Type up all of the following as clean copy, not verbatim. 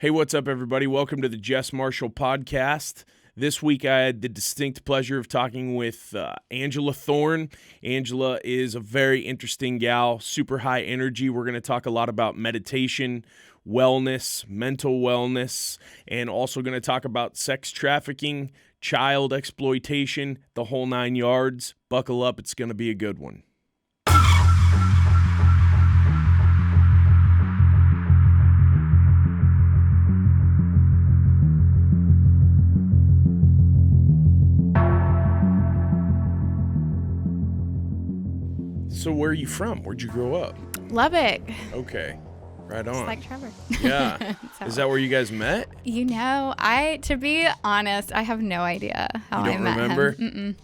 Hey, what's up, everybody? Welcome to the Jess Marshall podcast. This week, I had the distinct pleasure of talking with Angela Thorne. Angela is a very interesting gal, super high energy. We're going to talk a lot about meditation, wellness, mental wellness, and also going to talk about sex trafficking, child exploitation, the whole 9 yards. Buckle up. It's going to be a good one. So where are you from? Where'd you grow up? Lubbock. Okay. Right on. Just like Trevor. Yeah. So, Is that where you guys met? You know, to be honest, I have no idea how You I don't met remember? him.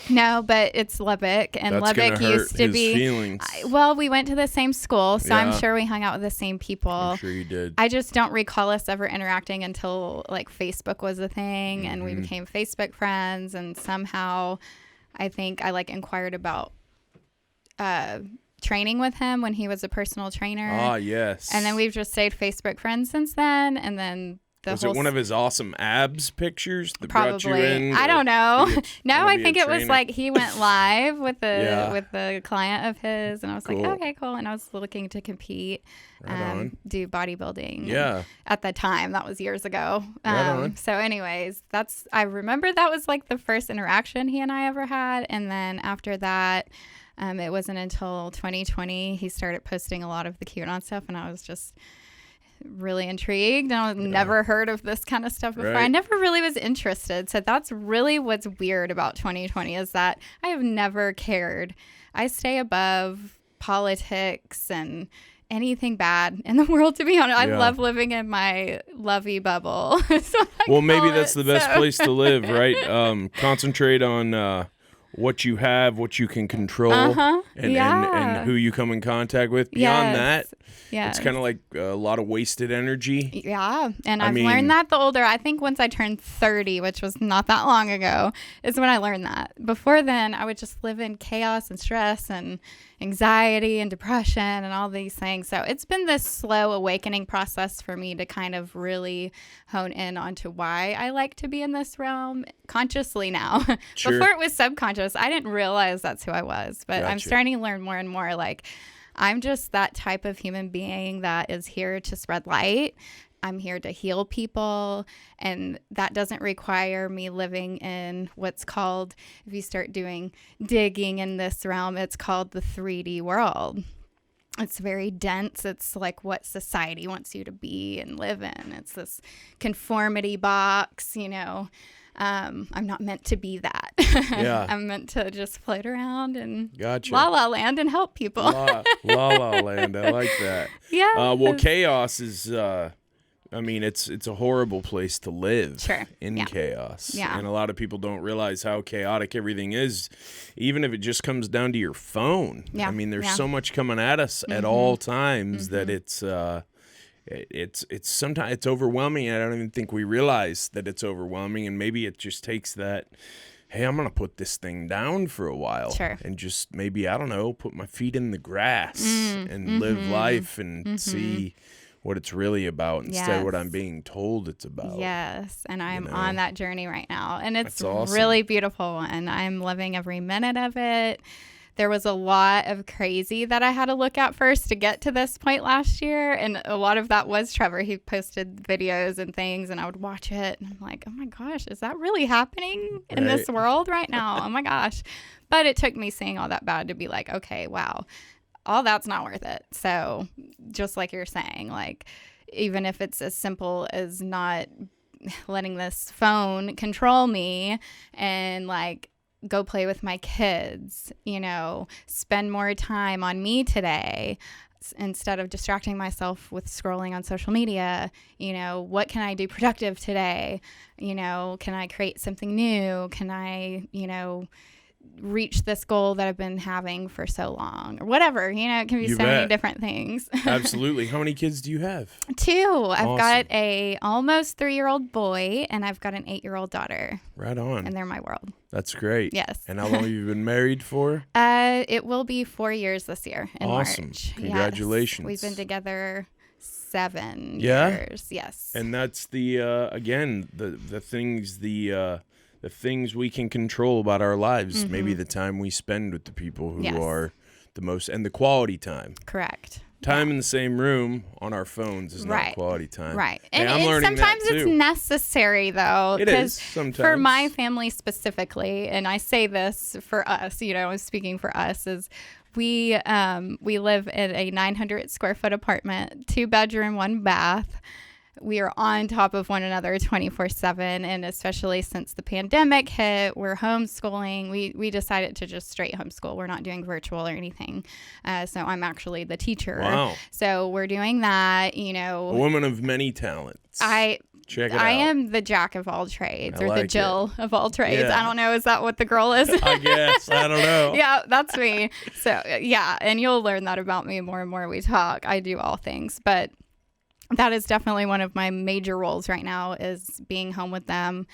No, but it's Lubbock, and That's Lubbock gonna hurt used to his be. feelings. Well, we went to the same school, so I'm Yeah. sure we hung out with the same people. I'm sure you did. I just don't recall us ever interacting until like Facebook was a thing, and we became Facebook friends, and somehow I think I inquired about training with him when he was a personal trainer. Ah, yes. And then we've just stayed Facebook friends since then. And then Was it one of his awesome abs pictures that brought you probably. in? I don't know. No, I think it was trainer? like he went live with Yeah. with the client of his, and I was Cool. like, okay, cool. And I was looking to compete, Right on. do bodybuilding. Yeah. At the time, that was years ago. Right on. So, anyways, I remember that was like the first interaction he and I ever had, and then after that. It wasn't until 2020 he started posting a lot of the QAnon stuff, and I was just really intrigued. And I've never heard of this kind of stuff before. Right. I never really was interested. So that's really what's weird about 2020 is that I have never cared. I stay above politics and anything bad in the world, to be honest. I Yeah. love living in my lovey bubble. Well, maybe that's the best place to live, right? Concentrate on what you have, what you can control, and who you come in contact with. Beyond that, it's kind of like a lot of wasted energy. Yeah, and I've learned that the older. I think once I turned 30, which was not that long ago, is when I learned that. Before then, I would just live in chaos and stress and anxiety and depression and all these things. So it's been this slow awakening process for me to kind of really hone in onto why I like to be in this realm consciously now. Sure. Before it was subconscious. I didn't realize that's who I was, but I'm Gotcha. starting to learn more and more. Like, I'm just that type of human being that is here to spread light. I'm here to heal people, and that doesn't require me living in what's called, if you start doing digging in this realm, it's called the 3D world. It's very dense. It's like what society wants you to be and live in. It's this conformity box, you know. I'm not meant to be that. Yeah. I'm meant to just float around and Gotcha. la la land and help people. La la land. I like that. Yeah. Well, chaos is. It's a horrible place to live. Sure. In Yeah. chaos. Yeah. And a lot of people don't realize how chaotic everything is, even if it just comes down to your phone. Yeah. I mean, there's Yeah. so much coming at us at all times that it's sometimes it's overwhelming. I don't even think we realize that it's overwhelming, and maybe it just takes that. Hey, I'm going to put this thing down for a while. Sure. And just maybe, I don't know, put my feet in the grass and live life and see what it's really about instead of what I'm being told it's about. Yes, and I'm on that journey right now, and it's That's awesome. really beautiful, and I'm loving every minute of it. There was a lot of crazy that I had to look at first to get to this point last year, and a lot of that was Trevor. He posted videos and things, and I would watch it, and I'm like, oh my gosh, is that really happening in this world right now? Oh my gosh. But it took me seeing all that bad to be like, okay, wow, all that's not worth it. So just like you're saying, like, even if it's as simple as not letting this phone control me and like go play with my kids, you know, spend more time on me today instead of distracting myself with scrolling on social media. You know, what can I do productive today? You know, can I create something new? Can I, you know, reach this goal that I've been having for so long, or whatever? You know, it can be so many different things. Absolutely. How many kids do you have? 2. I've Awesome. got a almost 3-year-old boy, and I've got an 8-year-old daughter, Right on. and they're my world. That's great. Yes. And how long have you been married for? It will be 4 years this year in Awesome. March. Congratulations. Yes. We've been together 7 Yeah? years. Yes. And that's the again the things we can control about our lives. Maybe the time we spend with the people who are the most, and the quality time. Correct. Time in the same room on our phones is not quality time. Right. And I'm learning sometimes that too. It's necessary, though. It is sometimes. For my family specifically, and I say this for us, I'm speaking for us, is we live in a 900 square foot apartment, 2-bedroom, 1 bath. We are on top of one another 24/7, and especially since the pandemic hit, we're homeschooling. We decided to just straight homeschool. We're not doing virtual or anything. So I'm actually the teacher. Wow. So we're doing that, A woman of many talents. Check it out. I am the jack of all trades, or the Jill of all trades. Yeah. I don't know. Is that what the girl is? I guess. I don't know. Yeah, that's me. So yeah, and you'll learn that about me more and more we talk. I do all things, but that is definitely one of my major roles right now, is being home with them,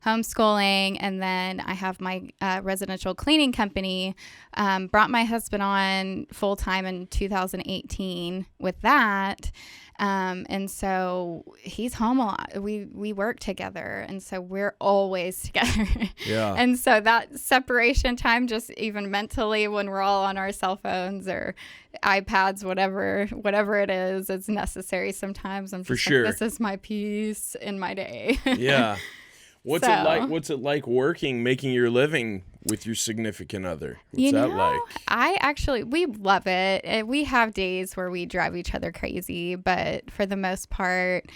homeschooling. And then I have my residential cleaning company. Brought my husband on full time in 2018 with that. And so he's home a lot. We work together, and so we're always together. Yeah. And so that separation time, just even mentally, when we're all on our cell phones or iPads, whatever it is, it's necessary sometimes. I'm just like, this is my peace in my day. Yeah. What's it like making your living with your significant other? What's that like? We love it. We have days where we drive each other crazy, but for the most part,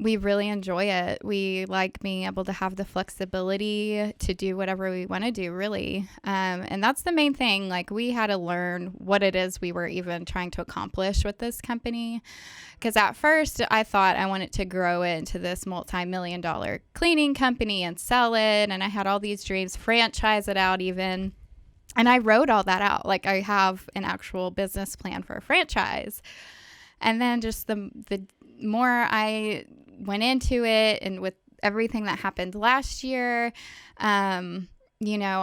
we really enjoy it. We like being able to have the flexibility to do whatever we want to do, really. And that's the main thing. Like, we had to learn what it is we were even trying to accomplish with this company. Because at first I thought I wanted to grow it into this multi-million-dollar cleaning company and sell it. And I had all these dreams, franchise it out even. And I wrote all that out. Like, I have an actual business plan for a franchise. And then just the more I went into it, and with everything that happened last year,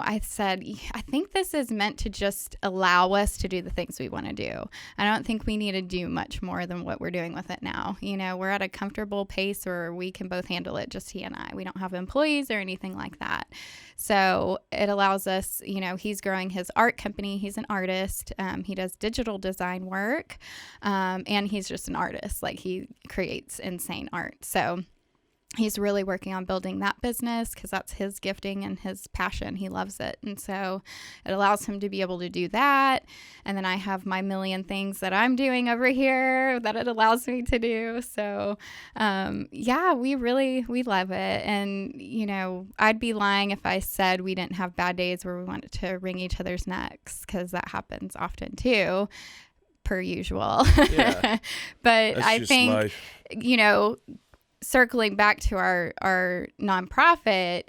I said, I think this is meant to just allow us to do the things we want to do. I don't think we need to do much more than what we're doing with it now. We're at a comfortable pace where we can both handle it, just he and I. We don't have employees or anything like that. So it allows us, he's growing his art company. He's an artist. He does digital design work. And he's just an artist. Like, he creates insane art. So he's really working on building that business, because that's his gifting and his passion. He loves it. And so it allows him to be able to do that. And then I have my million things that I'm doing over here that it allows me to do. So, we love it. And, I'd be lying if I said we didn't have bad days where we wanted to wring each other's necks, because that happens often too, per usual. Yeah. But that's I think, life. Circling back to our nonprofit,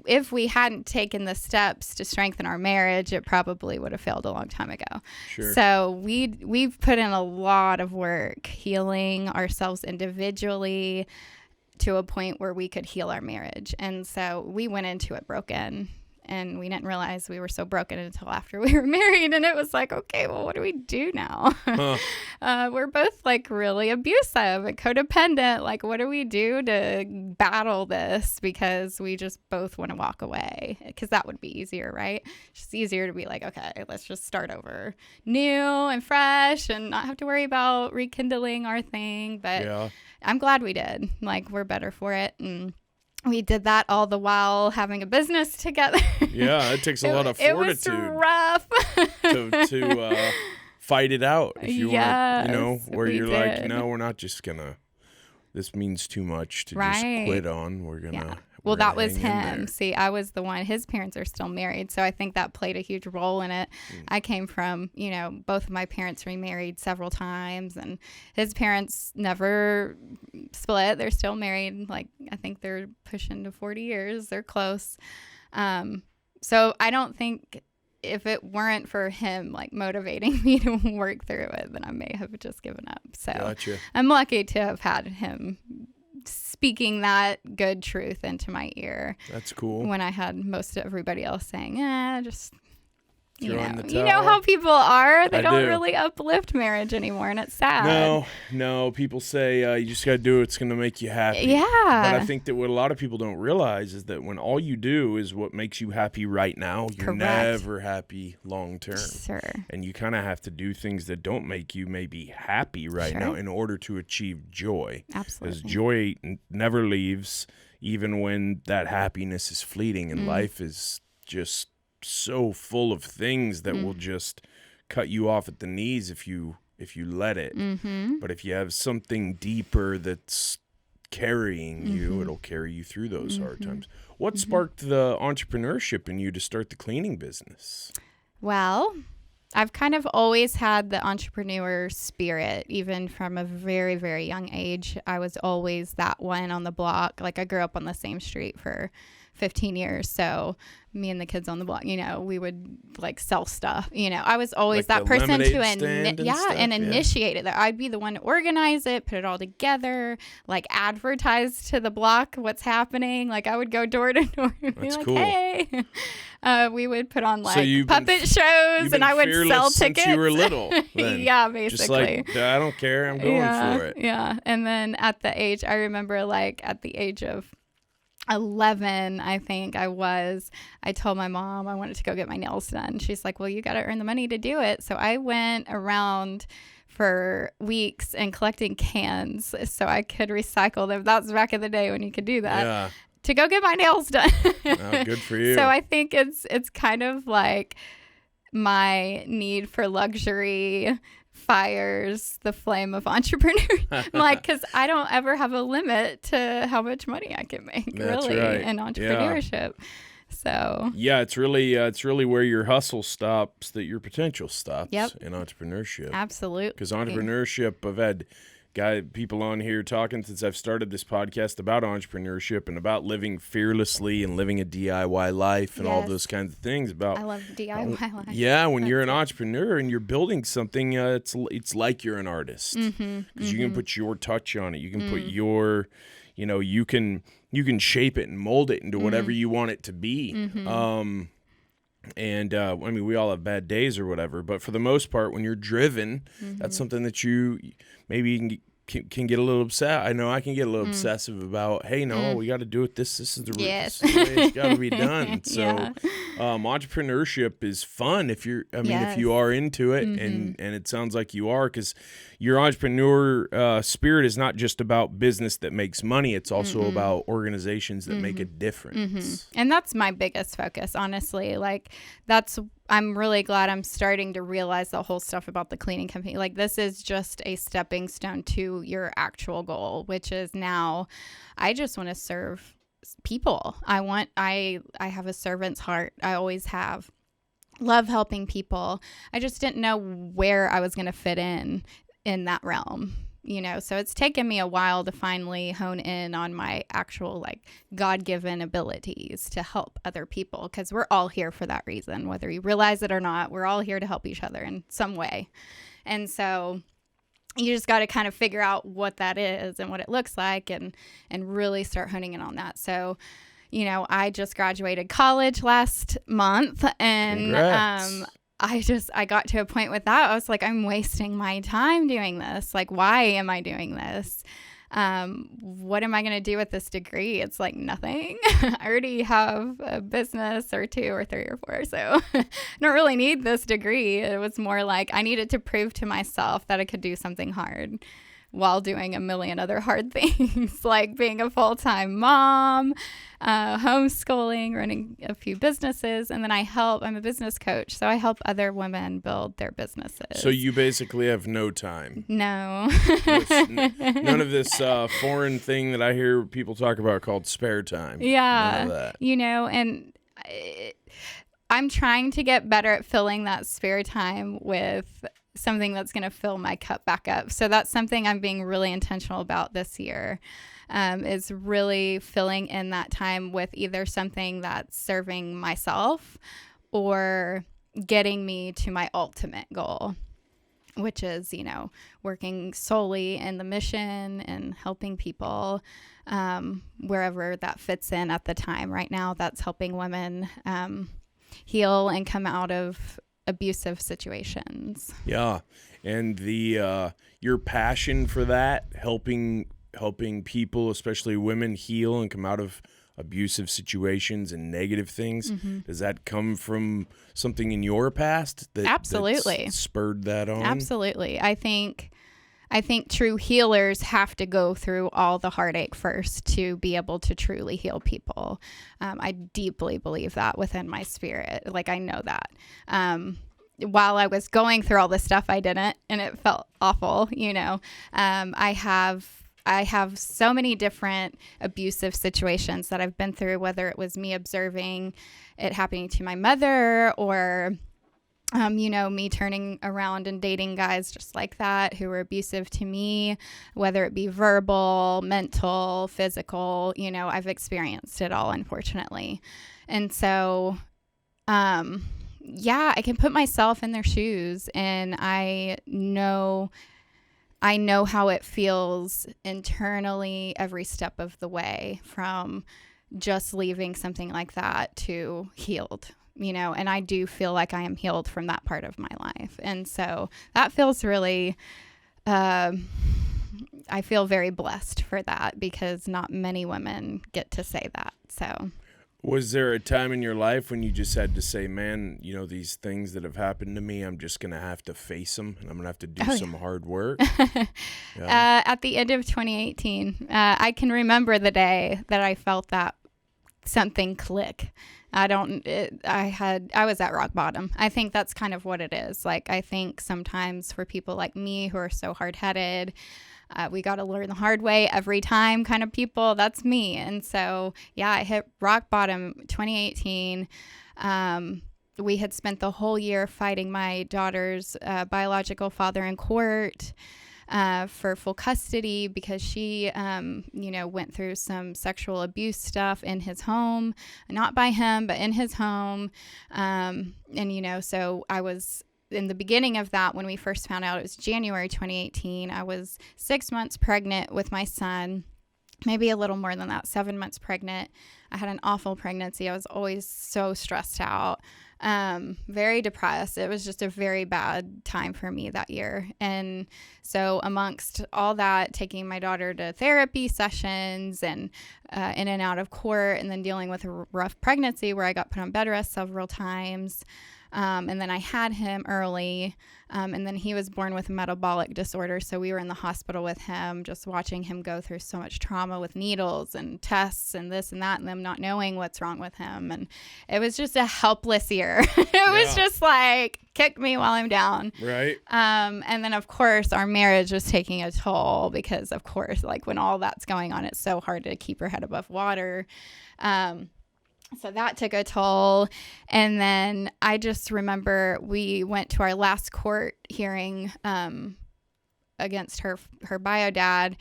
if we hadn't taken the steps to strengthen our marriage, it probably would have failed a long time ago. Sure. So we've put in a lot of work healing ourselves individually to a point where we could heal our marriage. And so we went into it broken. And we didn't realize we were so broken until after we were married. And it was like, okay, well, what do we do now? We're both like really abusive and codependent. Like, what do we do to battle this? Because we just both want to walk away, because that would be easier, right? It's just easier to be like, okay, let's just start over new and fresh and not have to worry about rekindling our thing. But I'm glad we did. Like, we're better for it. And we did that all the while having a business together. Yeah, it takes a lot of fortitude. It was rough. to fight it out. If you want, where you're did. Like, no, we're not just gonna. This means too much to just quit on. We're gonna. Yeah. Well, that was him. See, I was the one. His parents are still married, so I think that played a huge role in it. I came from, both of my parents remarried several times, and his parents never split. They're still married. Like, I think they're pushing to 40 years. They're close. So I don't think, if it weren't for him, like, motivating me to work through it, then I may have just given up. So Gotcha. I'm lucky to have had him speaking that good truth into my ear. That's cool. When I had most of everybody else saying, just throwing the towel. You know how people are. They don't do. really uplift marriage anymore, and it's sad. No. People say you just got to do what's going to make you happy. Yeah. But I think that what a lot of people don't realize is that when all you do is what makes you happy right now, you're Correct. never happy long term. Sure. And you kind of have to do things that don't make you maybe happy right now in order to achieve joy. Absolutely. Because joy never leaves, even when that happiness is fleeting, and life is just so full of things that will just cut you off at the knees if you let it. But if you have something deeper that's carrying you, it'll carry you through those hard times. What sparked the entrepreneurship in you to start the cleaning business? Well, I've kind of always had the entrepreneur spirit, even from a very, very young age. I was always that one on the block. Like, I grew up on the same street for 15 years. So me and the kids on the block, we would like sell stuff. I was always like that person to initiate it. I'd be the one to organize it, put it all together, like advertise to the block what's happening. Like, I would go door to door and be like, cool. Hey, we would put on like So puppet shows, and I would sell tickets. Since you were little. Then. Yeah, basically. Just like, I don't care. I'm going for it. Yeah. And then at the age, I remember like at the age of 11, I think I told my mom I wanted to go get my nails done. She's like, well, you got to earn the money to do it. So I went around for weeks and collecting cans so I could recycle them. That was back in the day when you could do that. Yeah. To go get my nails done. Oh, good for you. So I think it's kind of like my need for luxury fires the flame of entrepreneurship. Like, because I don't ever have a limit to how much money I can make. That's really right. in entrepreneurship. Yeah. So it's really where your hustle stops that your potential stops. In entrepreneurship. Absolutely. Because entrepreneurship, I've had people on here talking since I've started this podcast about entrepreneurship and about living fearlessly and living a DIY life and all those kinds of things. I love DIY life. Yeah, when you're an entrepreneur and you're building something, it's like you're an artist because you can put your touch on it. You can put your, you can shape it and mold it into whatever you want it to be. And we all have bad days or whatever, but for the most part, when you're driven, that's something that you maybe can get a little upset. I know I can get a little obsessive about, hey, no, we got to do it. This is the route. It's got to be done. So entrepreneurship is fun if you're, if you are into it, and it sounds like you are, because your entrepreneur spirit is not just about business that makes money. It's also about organizations that make a difference. And that's my biggest focus, honestly. Like, I'm really glad I'm starting to realize the whole stuff about the cleaning company. Like, this is just a stepping stone to your actual goal, which is now I just want to serve people. I have a servant's heart. I always have. Love helping people. I just didn't know where I was going to fit in that realm. So it's taken me a while to finally hone in on my actual like God-given abilities to help other people, because we're all here for that reason, whether you realize it or not. We're all here to help each other in some way. And so you just got to kind of figure out what that is and what it looks like, and really start honing in on that. So, I just graduated college last month, and Congrats. I got to a point with that. I was like, I'm wasting my time doing this. Like, why am I doing this? What am I going to do with this degree? It's like nothing. I already have a business or 2 or 3 or 4. So I don't really need this degree. It was more like I needed to prove to myself that I could do something hard while doing a million other hard things, like being a full-time mom, homeschooling, running a few businesses. And then I'm a business coach, so I help other women build their businesses. So you basically have no time. No. None of this foreign thing that I hear people talk about called spare time. Yeah. None of that. And I'm trying to get better at filling that spare time with something that's going to fill my cup back up. So that's something I'm being really intentional about this year, is really filling in that time with either something that's serving myself or getting me to my ultimate goal, which is, working solely in the mission and helping people wherever that fits in at the time. Right now, that's helping women heal and come out of abusive situations. Yeah. And the your passion for that, helping people, especially women, heal and come out of abusive situations and negative things, does that come from something in your past that Absolutely that's spurred that on? Absolutely. I think true healers have to go through all the heartache first to be able to truly heal people. I deeply believe that within my spirit. Like, I know that. While I was going through all this stuff, I didn't, and it felt awful, I have so many different abusive situations that I've been through, whether it was me observing it happening to my mother or me turning around and dating guys just like that who were abusive to me, whether it be verbal, mental, physical, I've experienced it all, unfortunately. And so, I can put myself in their shoes, and I know how it feels internally every step of the way, from just leaving something like that to healed. And I do feel like I am healed from that part of my life. And so that feels really, I feel very blessed for that, because not many women get to say that. So, was there a time in your life when you just had to say, man, these things that have happened to me, I'm just going to have to face them, and I'm going to have to do some hard work? At the end of 2018, I can remember the day that I felt that something click. I was at rock bottom. I think that's kind of what it is. Like, I think sometimes for people like me who are so hard-headed, we got to learn the hard way every time kind of people. That's me. And so, I hit rock bottom 2018. We had spent the whole year fighting my daughter's biological father in court for full custody, because she, went through some sexual abuse stuff in his home, not by him, but in his home. So I was in the beginning of that, when we first found out, it was January 2018. I was 6 months pregnant with my son, maybe a little more than that, 7 months pregnant. I had an awful pregnancy. I was always so stressed out, very depressed. It was just a very bad time for me that year. And so amongst all that, taking my daughter to therapy sessions and in and out of court, and then dealing with a rough pregnancy where I got put on bed rest several times. And then I had him early, and then he was born with a metabolic disorder. So we were in the hospital with him, just watching him go through so much trauma with needles and tests and this and that, and them not knowing what's wrong with him. And it was just a helpless year. It was just like, kick me while I'm down. Right. And then, of course, our marriage was taking a toll, because, of course, like, when all that's going on, it's so hard to keep your head above water. So that took a toll. And then I just remember we went to our last court hearing against her bio dad,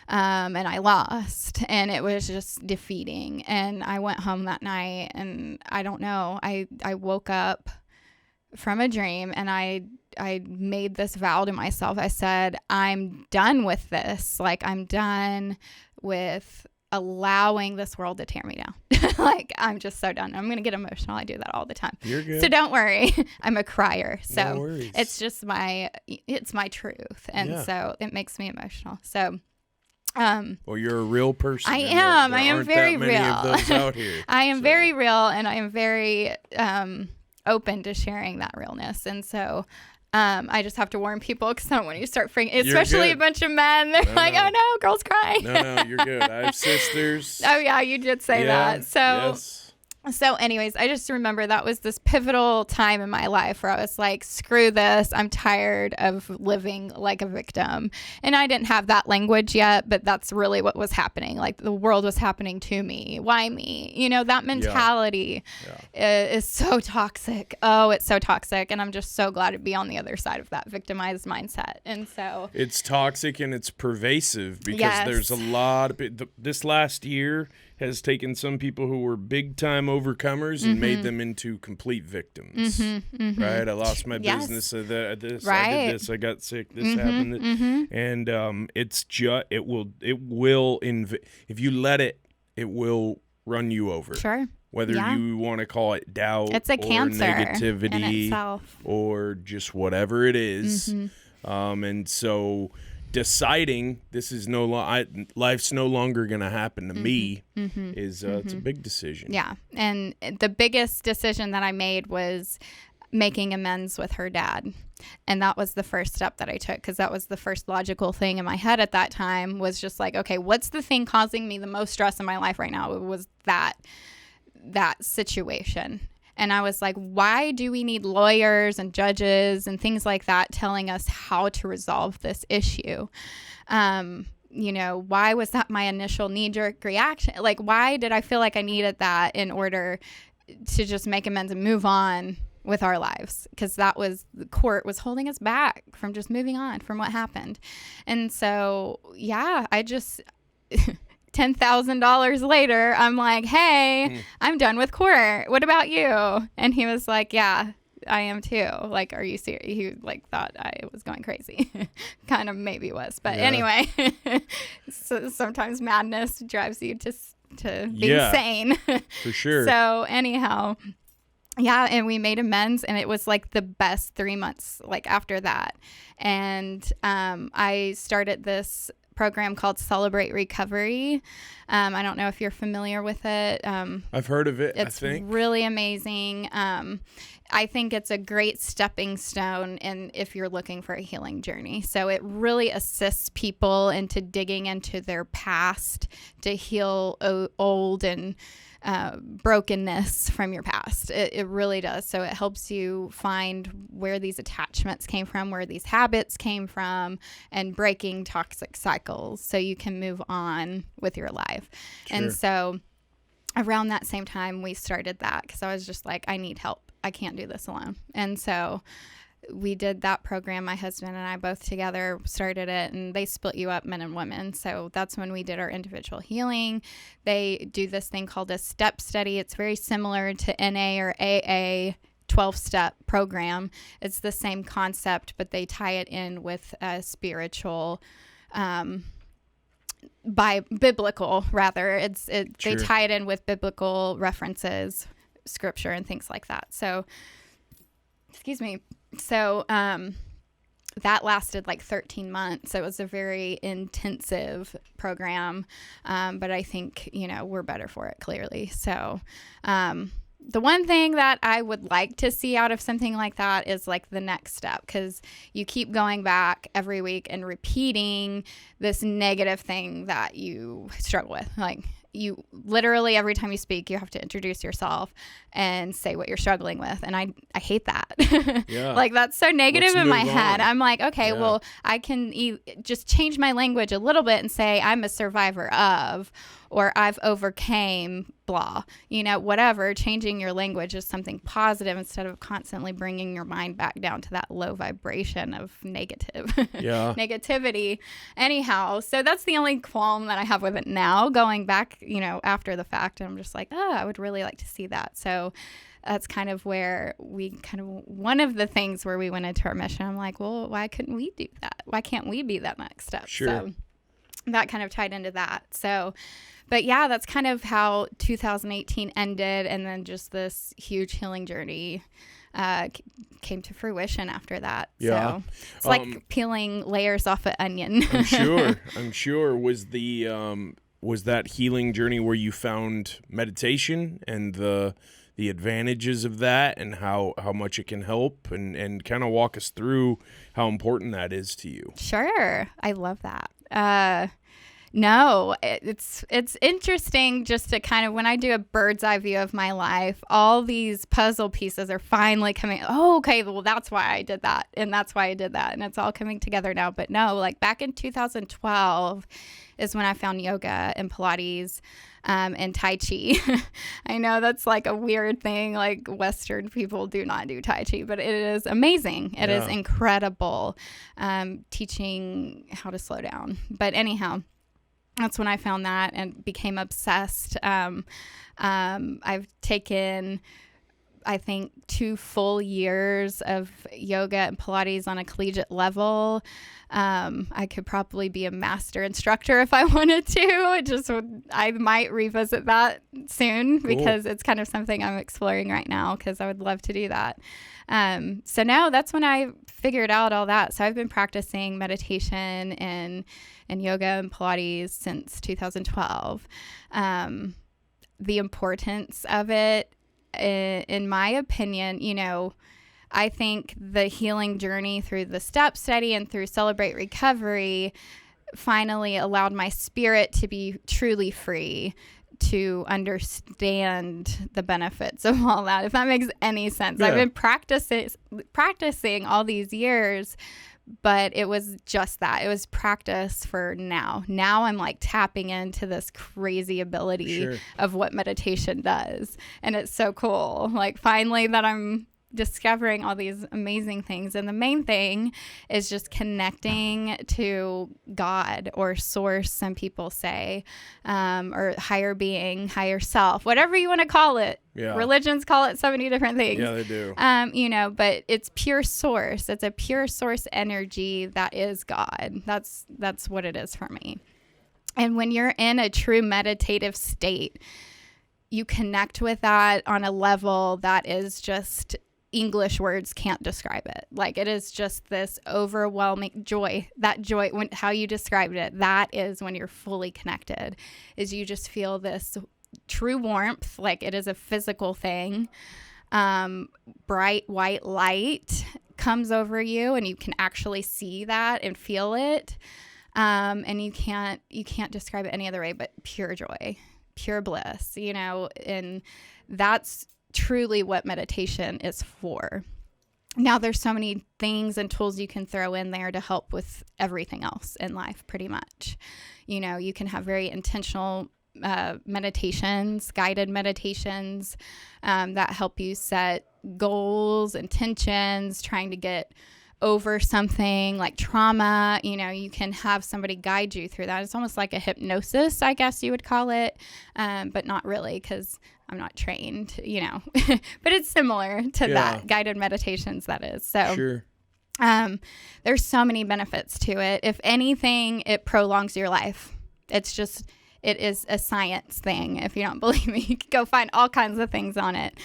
and I lost. And it was just defeating. And I went home that night, and I don't know, I woke up from a dream, and I made this vow to myself. I said, I'm done with this. Like, I'm done with allowing this world to tear me down. Like, I'm just so done. I'm going to get emotional. I do that all the time. You're good. So don't worry. I'm a crier. So no worries. It's just it's my truth. And so it makes me emotional. So, well, you're a real person. I am. There I am aren't very that many real. of those out here. I am very real, and I am very open to sharing that realness. And so I just have to warn people, because I don't want you to start freaking, especially a bunch of men. They're like, oh no, girls crying. No, you're good. I have sisters. Oh yeah, you did say that. So, yes. So anyways, I just remember that was this pivotal time in my life where I was like, screw this. I'm tired of living like a victim. And I didn't have that language yet, but that's really what was happening. Like, the world was happening to me. Why me? That mentality is so toxic. Oh, it's so toxic. And I'm just so glad to be on the other side of that victimized mindset. And so it's toxic, and it's pervasive, because there's a lot of this last year has taken some people who were big-time overcomers and made them into complete victims. Right? I lost my business. I did this. I did this. I got sick. This happened. And it's just if you let it, it will run you over. Sure. whether you want to call it doubt it's a or cancer negativity in itself. or just whatever it is. And so deciding this is life's no longer going to happen to me is it's a big decision. Yeah. And the biggest decision that I made was making amends with her dad. And that was the first step that I took, because that was the first logical thing in my head at that time, was just like, okay, what's the thing causing me the most stress in my life right now? It was that situation. And I was like, why do we need lawyers and judges and things like that telling us how to resolve this issue? Why was that my initial knee-jerk reaction? Like, why did I feel like I needed that in order to just make amends and move on with our lives? Because that was, the court was holding us back from just moving on from what happened. And so, yeah, I just... $10,000 later, I'm like, hey, I'm done with court. What about you? And he was like, yeah, I am too. Like, are you serious? He like thought I was going crazy. Kind of maybe was. But anyway, so sometimes madness drives you to be sane. For sure. So anyhow, yeah, and we made amends, and it was like the best 3 months like after that. And I started this program called Celebrate Recovery. I don't know if you're familiar with it. I've heard of it. It's I think really amazing. I think it's a great stepping stone if you're looking for a healing journey. So it really assists people into digging into their past to heal old and brokenness from your past. It really does. So it helps you find where these attachments came from, where these habits came from, and breaking toxic cycles so you can move on with your life. Sure. And so around that same time, we started that because I was just like, I need help. I can't do this alone. And so we did that program. My husband and I both together started it, and they split you up, men and women. So that's when we did our individual healing. They do this thing called a step study. It's very similar to NA or AA 12-step program. It's the same concept, but they tie it in with a spiritual, biblical rather. Sure. They tie it in with biblical references, scripture, and things like that. So, excuse me. So that lasted like 13 months. So it was a very intensive program. But I think, we're better for it, clearly. So the one thing that I would like to see out of something like that is like the next step, because you keep going back every week and repeating this negative thing that you struggle with. Like, you literally every time you speak, you have to introduce yourself and say what you're struggling with. And I hate that. Yeah. Like, that's so negative in my head. I'm like, okay, well, I can just change my language a little bit and say I'm a survivor of, or I've overcame blah, whatever. Changing your language is something positive instead of constantly bringing your mind back down to that low vibration of negativity. Anyhow, so that's the only qualm that I have with it now, going back, after the fact. I'm just like, I would really like to see that. So that's kind of where one of the things where we went into our mission. I'm like, well, why couldn't we do that? Why can't we be that next step? Sure. So that kind of tied into that. So, but yeah, that's kind of how 2018 ended. And then just this huge healing journey came to fruition after that. Yeah. So it's like peeling layers off an onion. I'm sure. Was that healing journey where you found meditation and the advantages of that and how much it can help, and kind of walk us through how important that is to you? Sure. I love that. No, it's interesting just to kind of, when I do a bird's eye view of my life, all these puzzle pieces are finally coming. Oh, okay. Well, that's why I did that. And that's why I did that. And it's all coming together now. But no, like back in 2012 is when I found yoga and Pilates and Tai Chi. I know that's like a weird thing. Like, Western people do not do Tai Chi, but it is amazing. It is incredible, teaching how to slow down. But anyhow, that's when I found that and became obsessed. I've taken I think 2 full years of yoga and Pilates on a collegiate level. I could probably be a master instructor if I wanted to. I might revisit that soon because it's kind of something I'm exploring right now because I would love to do that. So no, that's when I figured out all that. So I've been practicing meditation and yoga and Pilates since 2012. The importance of it, in my opinion, I think the healing journey through the STEP study and through Celebrate Recovery finally allowed my spirit to be truly free to understand the benefits of all that, if that makes any sense. Yeah. I've been practicing all these years, but it was just that. It was practice for now. Now I'm like tapping into this crazy ability of what meditation does. And it's so cool. Like finally that I'm discovering all these amazing things. And the main thing is just connecting to God or source, some people say, or higher being, higher self, whatever you want to call it. Yeah. Religions call it so many different things. Yeah, they do. But it's pure source. It's a pure source energy that is God. That's what it is for me. And when you're in a true meditative state, you connect with that on a level that is just English words can't describe it. Like it is just this overwhelming joy. That joy, how you described it, that is when you're fully connected, is you just feel this true warmth, like it is a physical thing. Bright white light comes over you and you can actually see that and feel it. And you can't describe it any other way but pure joy, pure bliss, and that's truly what meditation is for. Now there's so many things and tools you can throw in there to help with everything else in life pretty much. You can have very intentional meditations, guided meditations that help you set goals, intentions, trying to get over something like trauma. You can have somebody guide you through that. It's almost like a hypnosis, I guess you would call it, but not really because I'm not trained, but it's similar to that, guided meditations, that is. So there's so many benefits to it. If anything, it prolongs your life. It is a science thing. If you don't believe me, you can go find all kinds of things on it.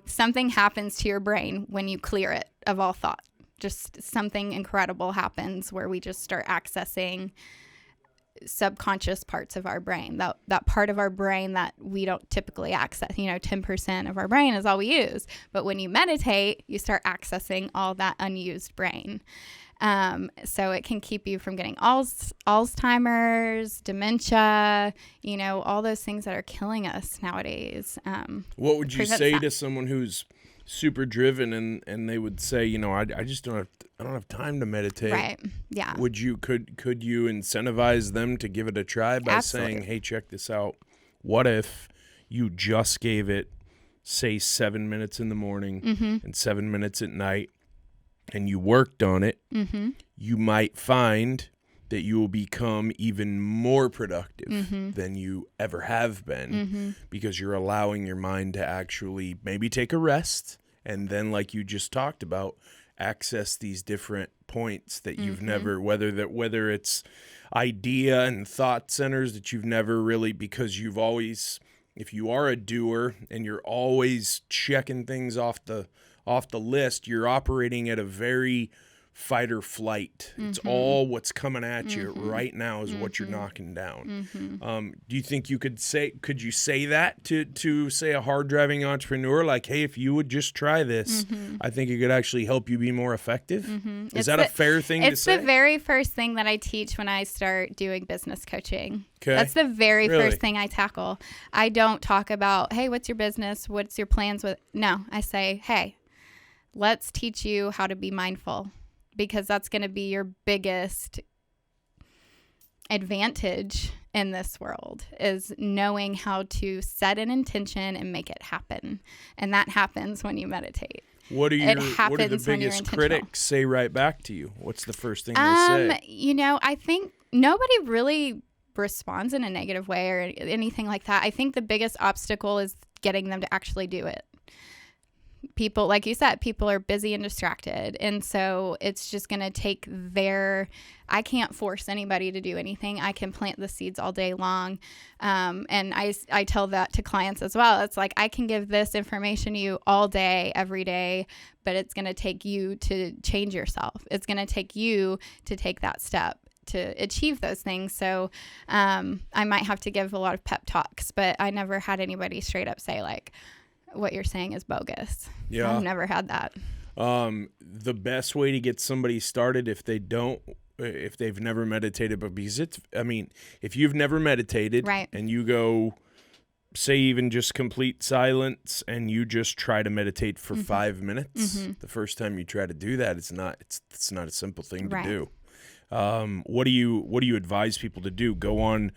Something happens to your brain when you clear it of all thought. Just something incredible happens where we just start accessing subconscious parts of our brain, that part of our brain that we don't typically access. 10% of our brain is all we use. But when you meditate, you start accessing all that unused brain. So it can keep you from getting Alzheimer's, dementia, all those things that are killing us nowadays. What would you say to someone who's super driven and they would say, I just don't have time to meditate? Right. Yeah. Could you incentivize them to give it a try by saying, hey, check this out. What if you just gave it, say, 7 minutes in the morning and 7 minutes at night, and you worked on it? You might find that you will become even more productive than you ever have been because you're allowing your mind to actually maybe take a rest and then, like you just talked about, access these different points that you've never, whether it's idea and thought centers that you've never really, because you've always, if you are a doer and you're always checking things off the list, you're operating at a very fight or flight. It's all what's coming at you right now is what you're knocking down. Do you think could you say that to say a hard driving entrepreneur, like, hey, if you would just try this, I think it could actually help you be more effective? Is that a fair thing to say? It's the very first thing that I teach when I start doing business coaching. Okay. That's the very first thing I tackle. I don't talk about, hey, what's your business? What's your plans with? No, I say, hey, let's teach you how to be mindful. Because that's going to be your biggest advantage in this world, is knowing how to set an intention and make it happen. And that happens when you meditate. What do the biggest critics say right back to you? What's the first thing they say? I think nobody really responds in a negative way or anything like that. I think the biggest obstacle is getting them to actually do it. people, like you said, people are busy and distracted. And so it's just going to take I can't force anybody to do anything. I can plant the seeds all day long. And I tell that to clients as well. It's like, I can give this information to you all day, every day, but it's going to take you to change yourself. It's going to take you to take that step to achieve those things. So I might have to give a lot of pep talks, but I never had anybody straight up say like, what you're saying is bogus. Yeah. I've never had that. The best way to get somebody started if they've never meditated, but because if you've never meditated, right, and you go, say even just complete silence, and you just try to meditate for 5 minutes, the first time you try to do that, it's not a simple thing to do. What do you advise people to do? Go on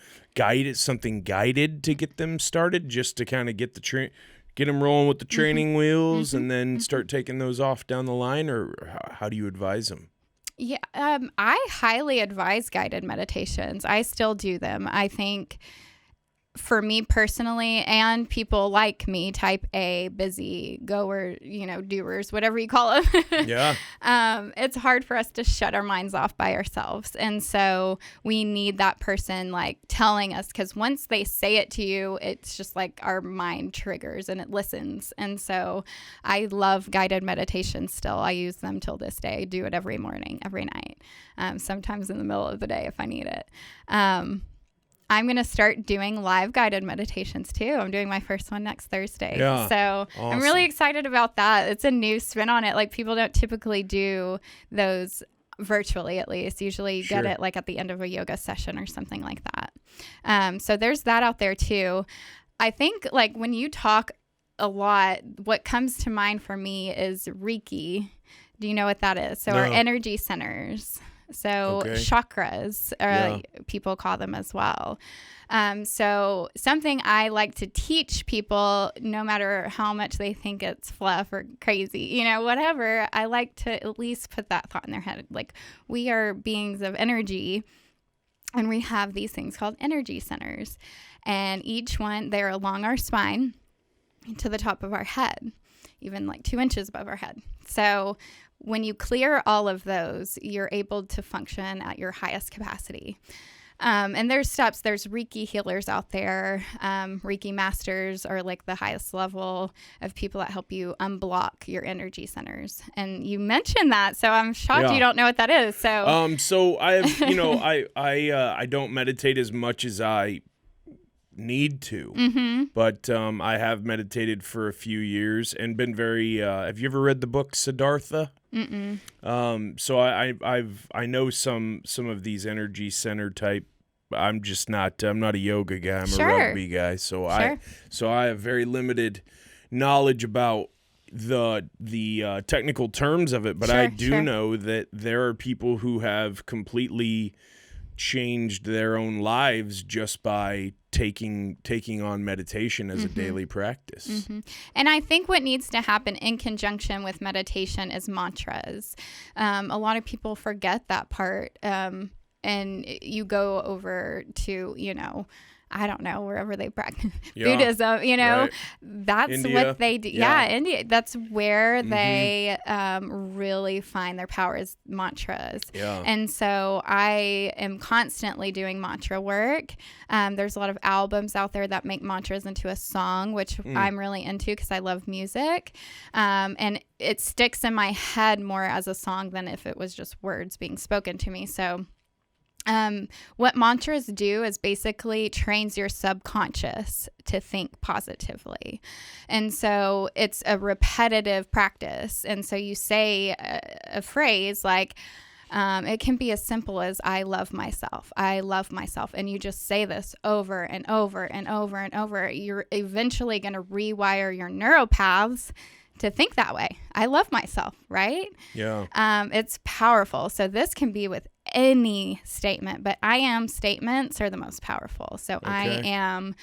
something guided to get them started, just to kind of get them rolling with the training wheels, and then start taking those off down the line, or how do you advise them? Yeah, I highly advise guided meditations. I still do them. I think for me personally, and people like me, type A, busy goer, doers, whatever you call them. Yeah. It's hard for us to shut our minds off by ourselves. And so we need that person like telling us, because once they say it to you, it's just like our mind triggers and it listens. And so I love guided meditations still. I use them till this day. I do it every morning, every night, sometimes in the middle of the day if I need it. I'm going to start doing live guided meditations too. I'm doing my first one next Thursday. Yeah, so awesome. I'm really excited about that. It's a new spin on it. Like, people don't typically do those virtually, at least. Usually you get it like at the end of a yoga session or something like that. So there's that out there too. I think like when you talk a lot, what comes to mind for me is Reiki. Do you know what that is? So No. our energy centers. So chakras, people call them as well. So something I like to teach people, no matter how much they think it's fluff or crazy, whatever, I like to at least put that thought in their head. Like, we are beings of energy, and we have these things called energy centers. And each one, they're along our spine to the top of our head, even like 2 inches above our head. So when you clear all of those, you're able to function at your highest capacity. And there's steps. There's Reiki healers out there. Reiki masters are like the highest level of people that help you unblock your energy centers. And you mentioned that, so I'm shocked you don't know what that is. So I have, I don't meditate as much as I need to, but I have meditated for a few years and been very. Have you ever read the book Siddhartha? So I know some of these energy center type. I'm not a yoga guy. I'm a rugby guy. So I have very limited knowledge about the technical terms of it, but I do know that there are people who have completely changed their own lives just by taking on meditation as a daily practice. And I think what needs to happen in conjunction with meditation is mantras. A lot of people forget that part. And you go over to, I don't know, wherever they practice Buddhism, right. That's India. what they do. Yeah, India. That's where they really find their power, is mantras. Yeah. And so I am constantly doing mantra work. There's a lot of albums out there that make mantras into a song, which I'm really into because I love music. And it sticks in my head more as a song than if it was just words being spoken to me. So what mantras do is basically trains your subconscious to think positively. And so it's a repetitive practice. And so you say a phrase like, it can be as simple as I love myself. I love myself. And you just say this over and over and over and over. You're eventually going to rewire your neuropaths to think that way. I love myself, right? Yeah. It's powerful. So this can be with any statement, but I am statements are the most powerful. So I am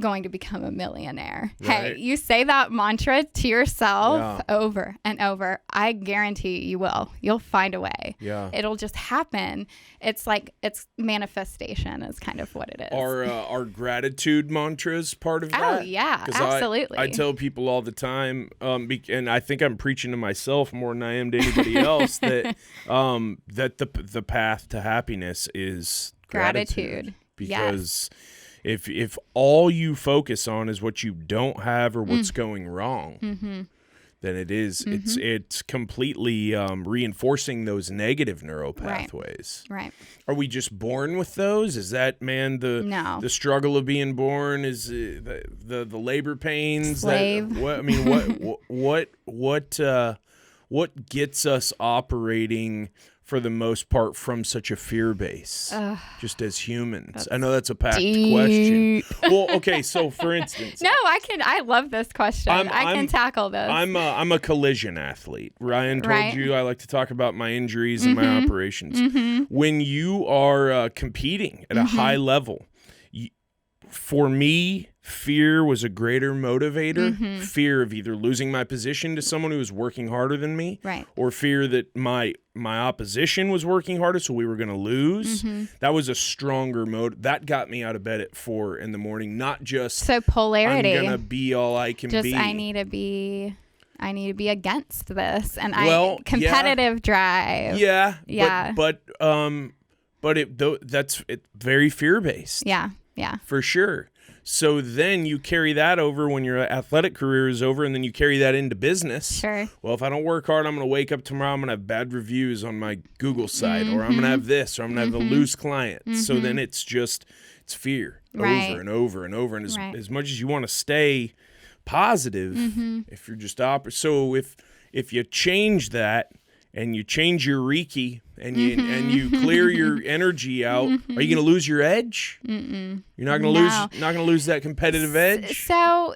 going to become a millionaire. Right. Hey, you say that mantra to yourself over and over. I guarantee you will. You'll find a way. Yeah. It'll just happen. It's like, it's manifestation is kind of what it is. Are gratitude mantras part of that? Oh, yeah, absolutely. I tell people all the time, and I think I'm preaching to myself more than I am to anybody else, that that the path to happiness is gratitude. Because if all you focus on is what you don't have or what's going wrong, then it's completely reinforcing those negative neural pathways. Right. Are we just born with those? Is that, man, the struggle of being born? Is the labor pains? Slave. What gets us operating for the most part from such a fear base, just as humans? I know that's a packed question. Well, okay, so for instance, no, I love this question. I can tackle this. I'm a collision athlete. Ryan told you I like to talk about my injuries and my operations. When you are competing at a high level, for me, fear was a greater motivator. Fear of either losing my position to someone who was working harder than me, or fear that my opposition was working harder, so we were going to lose. That was a stronger motive. That got me out of bed at 4 a.m, not just so polarity. I'm going to be all I can be. I need to be against this, and competitive drive. Yeah. But that's very fear based. Yeah. For sure. So then you carry that over when your athletic career is over, and then you carry that into business. Sure. Well, if I don't work hard, I'm going to wake up tomorrow, I'm going to have bad reviews on my Google site, or I'm going to have this, or I'm going to have a loose client. So then it's fear over and over and over. And as much as you want to stay positive, if you're just so if you change that, and you change your Reiki, and you clear your energy out, are you going to lose your edge? You're not going to lose that competitive edge. So,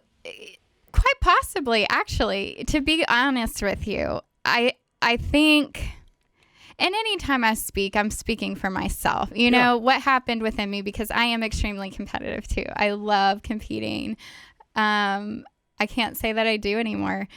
quite possibly, actually, to be honest with you, I think, and anytime I speak, I'm speaking for myself. You know what happened within me, because I am extremely competitive too. I love competing. I can't say that I do anymore.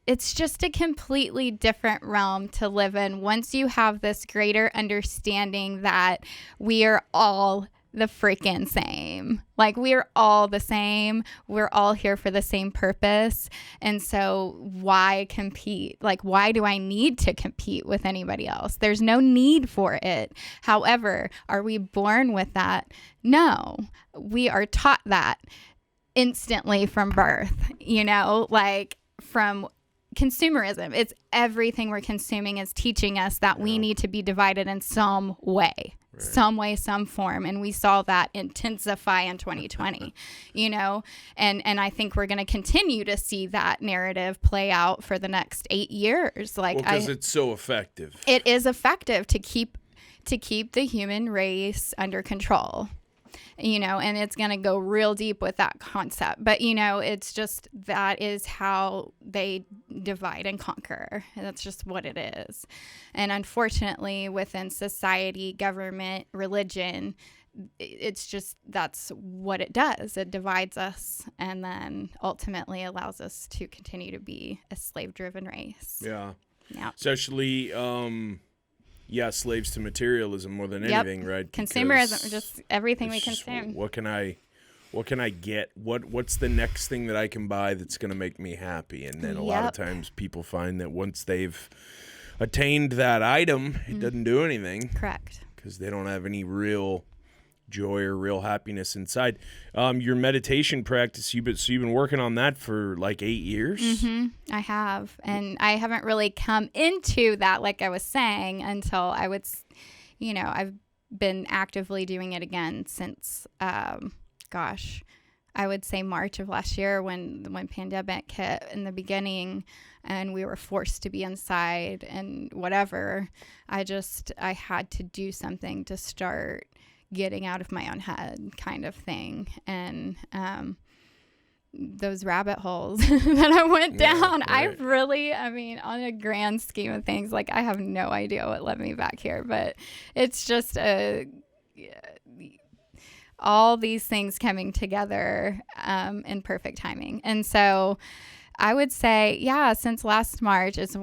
It's just a completely different realm to live in once you have this greater understanding that we are all the freaking same. Like, we are all the same. We're all here for the same purpose. And so why compete? Like, why do I need to compete with anybody else? There's no need for it. However, are we born with that? No, we are taught that instantly from birth, like from consumerism. It's everything we're consuming is teaching us that we need to be divided in some way, some way, some form. And we saw that intensify in 2020, and I think we're going to continue to see that narrative play out for the next 8 years. Because it's so effective. It is effective to keep the human race under control. And it's going to go real deep with that concept. But, it's just, that is how they divide and conquer. That's just what it is. And unfortunately, within society, government, religion, it's just, that's what it does. It divides us, and then ultimately allows us to continue to be a slave-driven race. Yeah. Especially, slaves to materialism more than anything, right? Consumerism, just everything we consume. What can I get? What's the next thing that I can buy that's going to make me happy? And then a lot of times people find that once they've attained that item, it doesn't do anything. Correct. Because they don't have any real joy or real happiness inside. Your meditation practice, you've been working on that for like 8 years? I have. And I haven't really come into that, like I was saying, until I've been actively doing it again since, I would say March of last year when pandemic hit in the beginning, and we were forced to be inside and whatever. I had to do something to start getting out of my own head, kind of thing. And those rabbit holes that I went down, I really, on a grand scheme of things, like, I have no idea what led me back here, but it's just all these things coming together in perfect timing. And so I would say, yeah, since last March is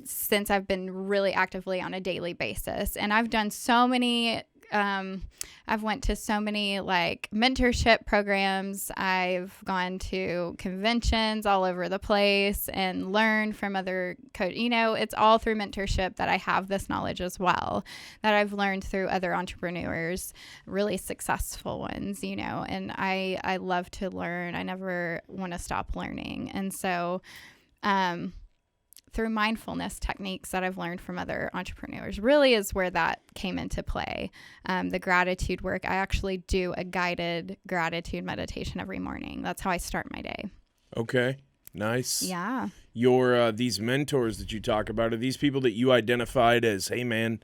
since I've been really actively on a daily basis. And I've done so many, I've went to so many like mentorship programs. I've gone to conventions all over the place and learned from other it's all through mentorship that I have this knowledge as well, that I've learned through other entrepreneurs, really successful ones, and I love to learn. I never want to stop learning. And so, through mindfulness techniques that I've learned from other entrepreneurs really is where that came into play. The gratitude work, I actually do a guided gratitude meditation every morning. That's how I start my day. Okay, nice. Yeah. Your these mentors that you talk about, are these people that you identified as, hey man,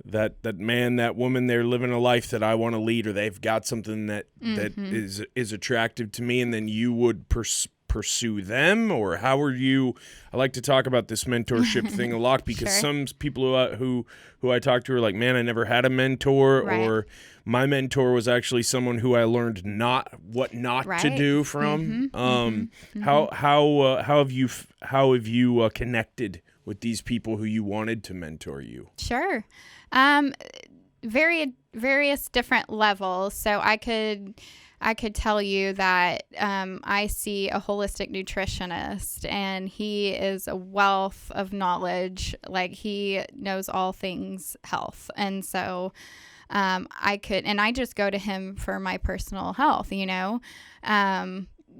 that man, that woman, they're living a life that I want to lead, or they've got something that is attractive to me, and then you would pursue them? Or how are you? I like to talk about this mentorship thing a lot, because Sure. some people who I talk to are like, man, I never had a mentor, Right. or my mentor was actually someone who I learned what not to Right. do from. How have you connected with these people who you wanted to mentor you? Sure. Various different levels. So I could tell you that I see a holistic nutritionist, and he is a wealth of knowledge. Like, he knows all things health. And so I just go to him for my personal health,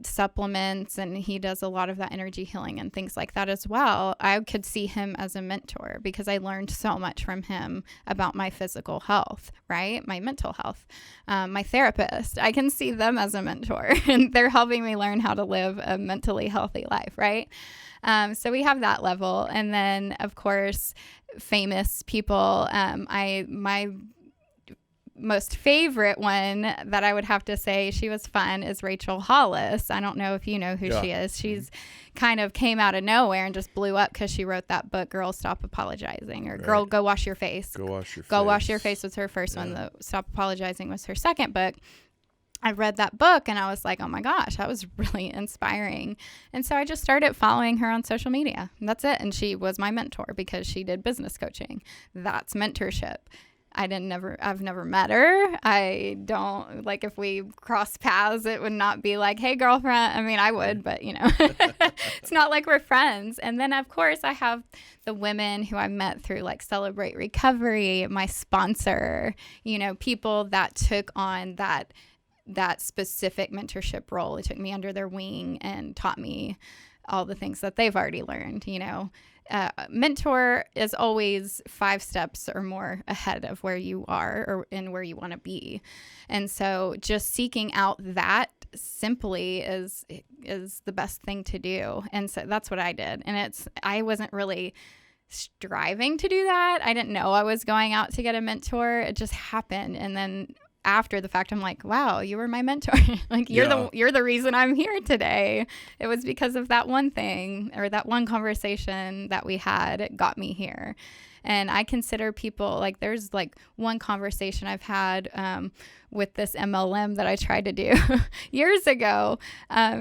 supplements, and he does a lot of that energy healing and things like that as well. I could see him as a mentor because I learned so much from him about my physical health, right? My mental health. My therapist, I can see them as a mentor, and they're helping me learn how to live a mentally healthy life, right? So we have that level. And then, of course, famous people. My most favorite one that I would have to say she was fun is Rachel Hollis. I don't know if you know who she is. She's kind of came out of nowhere and just blew up because she wrote that book, Girl, Stop Apologizing, or Girl, Go Wash Your Face. Go Wash Your Face. Go Wash Your Face was her first one. The Stop Apologizing was her second book. I read that book and I was like, oh my gosh, that was really inspiring. And so I just started following her on social media. That's it. And she was my mentor because she did business coaching. That's mentorship. I've never met her. I don't, like, if we cross paths, it would not be like, hey, girlfriend. I mean, I would, but it's not like we're friends. And then, of course, I have the women who I met through like Celebrate Recovery, my sponsor, people that took on that specific mentorship role. It took me under their wing and taught me all the things that they've already learned, mentor is always 5 steps or more ahead of where you are or in where you want to be. And so just seeking out that simply is the best thing to do. And so that's what I did. And I wasn't really striving to do that. I didn't know I was going out to get a mentor. It just happened. And then after the fact, I'm like, wow, you were my mentor. Like, you're the reason I'm here today. It was because of that one thing or that one conversation that we had. It got me here. And I consider people, like, there's like one conversation I've had with this MLM that I tried to do years ago.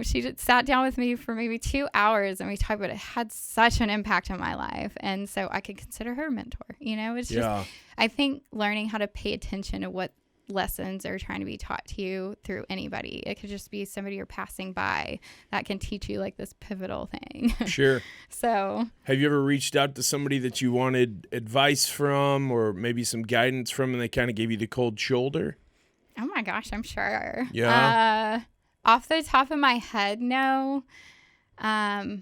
She just sat down with me for maybe 2 hours and we talked about it. It had such an impact on my life. And so I could consider her a mentor. It's just, I think learning how to pay attention to what lessons are trying to be taught to you through anybody. It could just be somebody you're passing by that can teach you like this pivotal thing. Sure. So have you ever reached out to somebody that you wanted advice from or maybe some guidance from, and they kind of gave you the cold shoulder? Oh my gosh, I'm sure. Yeah. Off the top of my head, no. I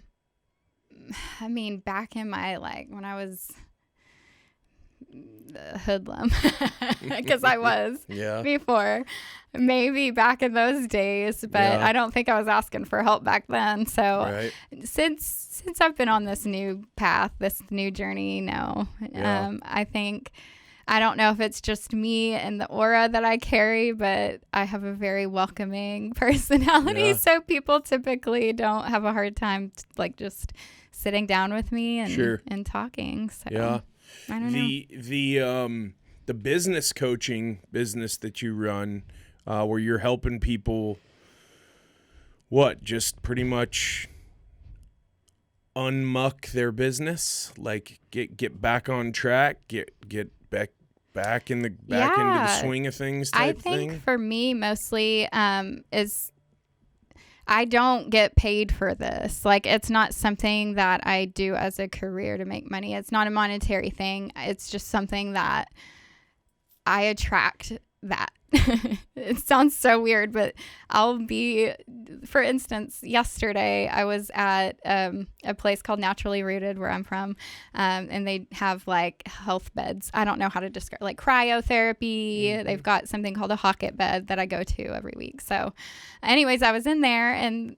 mean, back in my, like, when I was the hoodlum, because I was before, maybe back in those days, but I don't think I was asking for help back then. So since I've been on this new path, this new journey, no. I think, I don't know if it's just me and the aura that I carry, but I have a very welcoming personality. So people typically don't have a hard time like just sitting down with me and talking. So I don't know. The business coaching business that you run, where you're helping people, just pretty much unmuck their business, like get back on track, get back into the swing of things type thing? I think for me mostly is I don't get paid for this. Like, it's not something that I do as a career to make money. It's not a monetary thing. It's just something that I attract that. It sounds so weird, but for instance, yesterday I was at a place called Naturally Rooted where I'm from, and they have like health beds. I don't know how to describe, like cryotherapy. Mm-hmm. They've got something called a Hocket bed that I go to every week. So anyways, I was in there and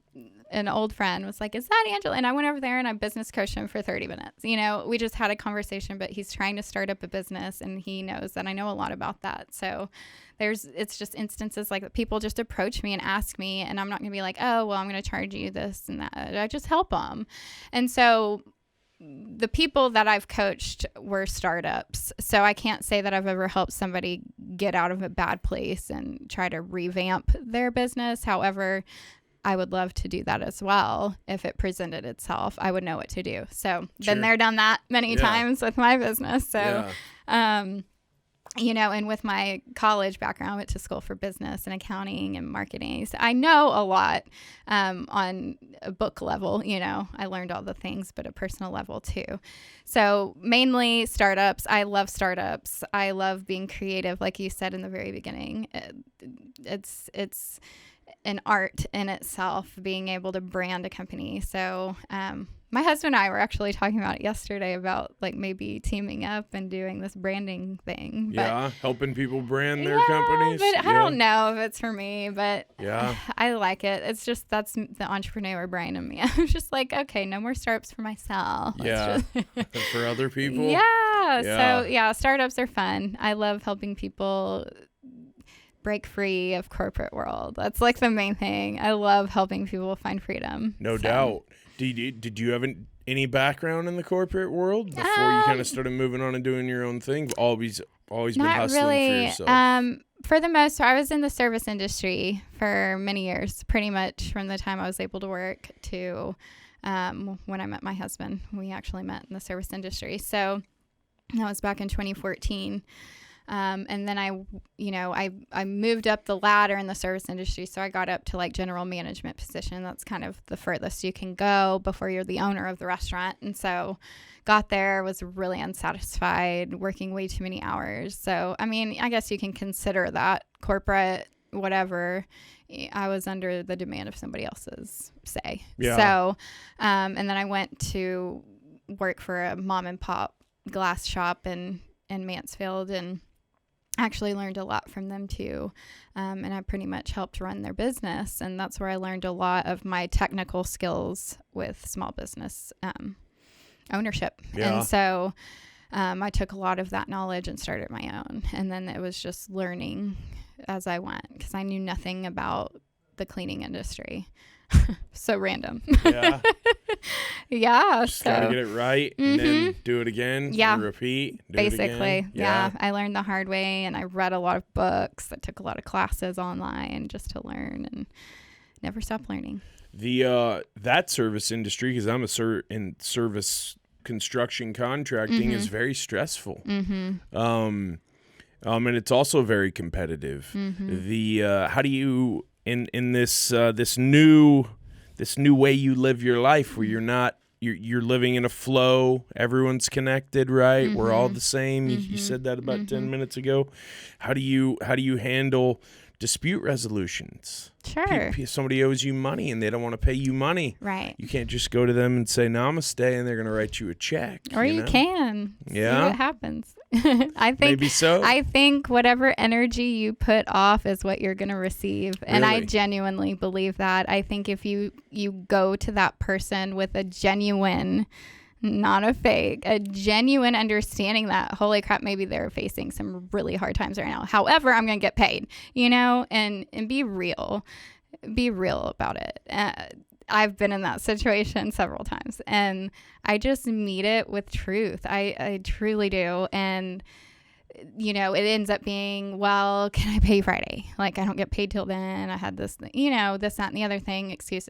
an old friend was like, "Is that Angela?" And I went over there and I business coached him for 30 minutes. We just had a conversation, but he's trying to start up a business and he knows that I know a lot about that. So it's just instances like that people just approach me and ask me, and I'm not going to be like, "Oh, well, I'm going to charge you this and that." I just help them. And so the people that I've coached were startups. So I can't say that I've ever helped somebody get out of a bad place and try to revamp their business. However, I would love to do that as well. If it presented itself, I would know what to do. So been there, done that many times with my business. So, and with my college background, I went to school for business and accounting and marketing. So I know a lot on a book level. I learned all the things, but a personal level too. So mainly startups. I love startups. I love being creative. Like you said in the very beginning, it's an art in itself, being able to brand a company. So my husband and I were actually talking about it yesterday about like maybe teaming up and doing this branding thing. But, helping people brand their companies. But I don't know if it's for me, but yeah, I like it. It's just, that's the entrepreneur brain in me. I'm just like, okay, no more startups for myself. For other people. So startups are fun. I love helping people break free of corporate world. That's like the main thing. I love helping people find freedom. No doubt. Did you have any background in the corporate world before you kind of started moving on and doing your own thing? Always been hustling for yourself. For the most part, I was in the service industry for many years, pretty much from the time I was able to work to when I met my husband. We actually met in the service industry. So that was back in 2014. And then I moved up the ladder in the service industry. So I got up to like general management position. That's kind of the furthest you can go before you're the owner of the restaurant. And so got there, was really unsatisfied, working way too many hours. So, I mean, I guess you can consider that corporate, whatever. I was under the demand of somebody else's say. Yeah. So, and then I went to work for a mom and pop glass shop in Mansfield, and actually learned a lot from them too. And I pretty much helped run their business. And that's where I learned a lot of my technical skills with small business ownership. Yeah. And so I took a lot of that knowledge and started my own. And then it was just learning as I went, because I knew nothing about the cleaning industry. So random. Yeah. Just gotta get it right, and then do it again. And repeat. Basically. Yeah. I learned the hard way, and I read a lot of books. I took a lot of classes online just to learn, and never stopped learning. That service industry, because I'm in service construction contracting, is very stressful. And it's also very competitive. How do you in this new way you live your life, where you're living in a flow, everyone's connected, right? We're all the same. You said that about 10 minutes ago. How do you handle dispute resolutions? Sure. Somebody owes you money and they don't want to pay you money. Right. You can't just go to them and say namaste and they're going to write you a check. Or you can. Yeah. See what happens. I think maybe so. I think whatever energy you put off is what you're going to receive. And I genuinely believe that. I think if you go to that person with a genuine, not a fake, a genuine understanding that, holy crap, maybe they're facing some really hard times right now. However, I'm going to get paid, and be real. Be real about it. I've been in that situation several times, and I just meet it with truth. I truly do. And you know, it ends up being, well, can I pay Friday? Like, I don't get paid till then. I had this, you know, this, that, and the other thing, excuse.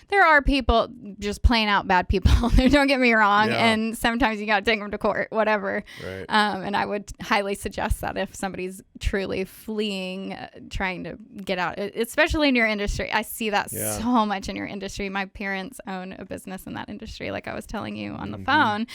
There are people, just plain out bad people. Don't get me wrong. Yeah. And sometimes you got to take them to court, whatever. Right. And I would highly suggest that if somebody's truly fleeing, trying to get out, especially in your industry. I see that so much in your industry. My parents own a business in that industry, like I was telling you on the phone.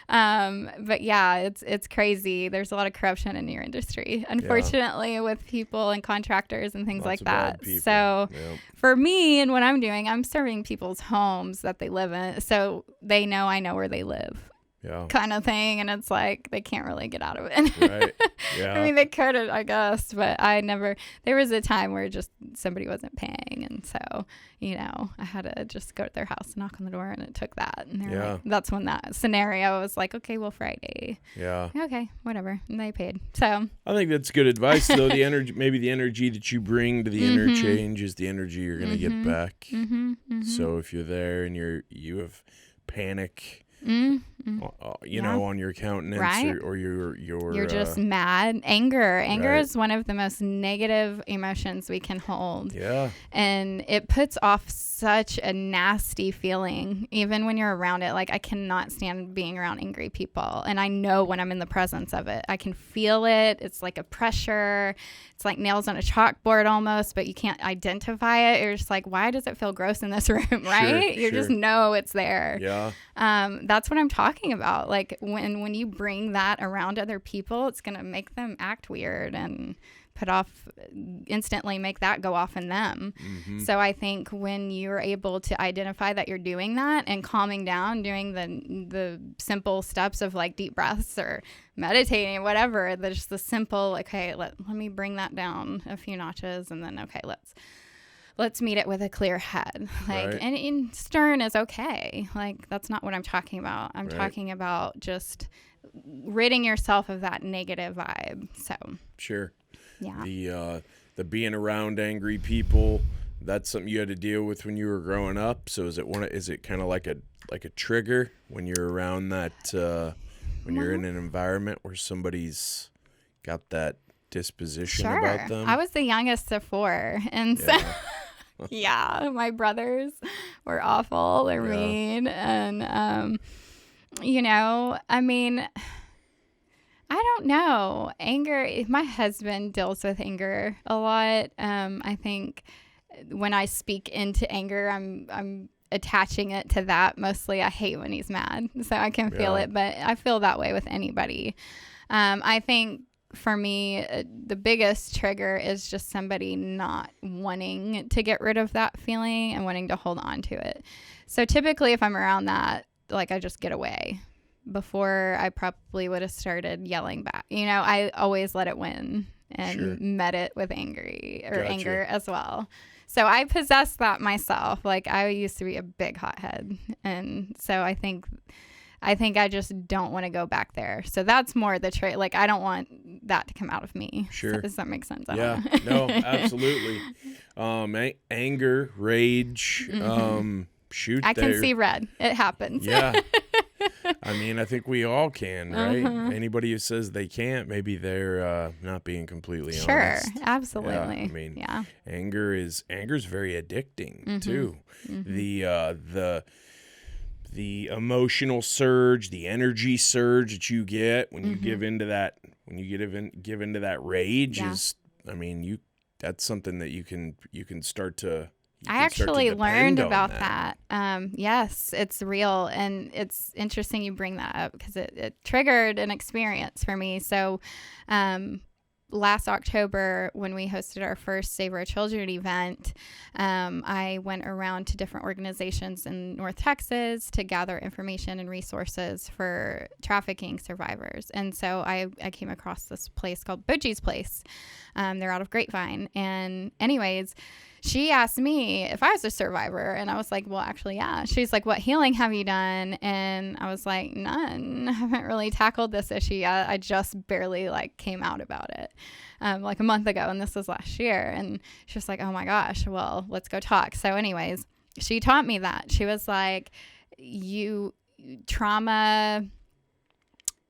But yeah, it's crazy. There's a lot of corruption in your industry, unfortunately, with people and contractors and things like that. So for me and what I'm doing, I'm serving people's homes that they live in. So they know I know where they live. Kind of thing, and it's like they can't really get out of it. Right. Yeah. I mean, they could, I guess, but I never. There was a time where just somebody wasn't paying, and so you know, I had to just go to their house, knock on the door, and it took that. And they're like, that's when that scenario was like, okay, well, Friday. Yeah. Okay, whatever, and they paid. So I think that's good advice, though. The energy, maybe the energy that you bring to the interchange is the energy you're gonna get back. So if you're there and you have panic. You know, on your countenance, right? or you're just mad. Anger is one of the most negative emotions we can hold. And it puts off such a nasty feeling, even when you're around it. Like, I cannot stand being around angry people, and I know when I'm in the presence of it. I can feel it. It's like a pressure. It's like nails on a chalkboard almost, but you can't identify it. You're just like, why does it feel gross in this room, right? You just know it's there. That's what I'm talking about. Like, when you bring that around other people, it's going to make them act weird and instantly make that go off in them. So I think when you're able to identify that you're doing that and calming down, doing the simple steps of like deep breaths or meditating, whatever, there's the simple, okay, let me bring that down a few notches, and then, okay, let's meet it with a clear head. Like, and stern is okay. Like, that's not what I'm talking about. I'm talking about just ridding yourself of that negative vibe. So the being around angry people, that's something you had to deal with when you were growing up. So is it kind of like a trigger when you're around that when you're in an environment where somebody's got that disposition about them? I was the youngest of 4, and so my brothers were awful. They're mean, and you know, I mean, I don't know. Anger, my husband deals with anger a lot. I think when I speak into anger, I'm attaching it to that. Mostly I hate when he's mad, so I can feel it, but I feel that way with anybody. I think for me, the biggest trigger is just somebody not wanting to get rid of that feeling and wanting to hold on to it. So typically if I'm around that, like, I just get away. Before, I probably would have started yelling back. You know, I always let it win and met it with anger as well. So I possess that myself. Like, I used to be a big hothead. And so I think I just don't want to go back there. So that's more the trait. Like, I don't want that to come out of me. So, does that make sense? No, absolutely. Anger, rage, shoot. I can see red. It happens. I mean, I think we all can, right? Anybody who says they can't, maybe they're not being completely honest. Absolutely. I mean, anger is very addicting too. The emotional surge, the energy surge that you get when you give into that, give into that rage is, I mean, that's something that you can start to. I actually learned about that. Yes, it's real. And it's interesting you bring that up because it triggered an experience for me. So last October, when we hosted our first Save Our Children event, I went around to different organizations in North Texas to gather information and resources for trafficking survivors. And so I came across this place called Butchie's Place. They're out of Grapevine. And anyways, she asked me if I was a survivor, and I was like, well, actually, yeah. She's like, what healing have you done? And I was like, none. I haven't really tackled this issue yet. I just barely came out about it like a month ago, and this was last year. And she was like, oh my gosh, well, let's go talk. So anyways, she taught me that. She was like, you trauma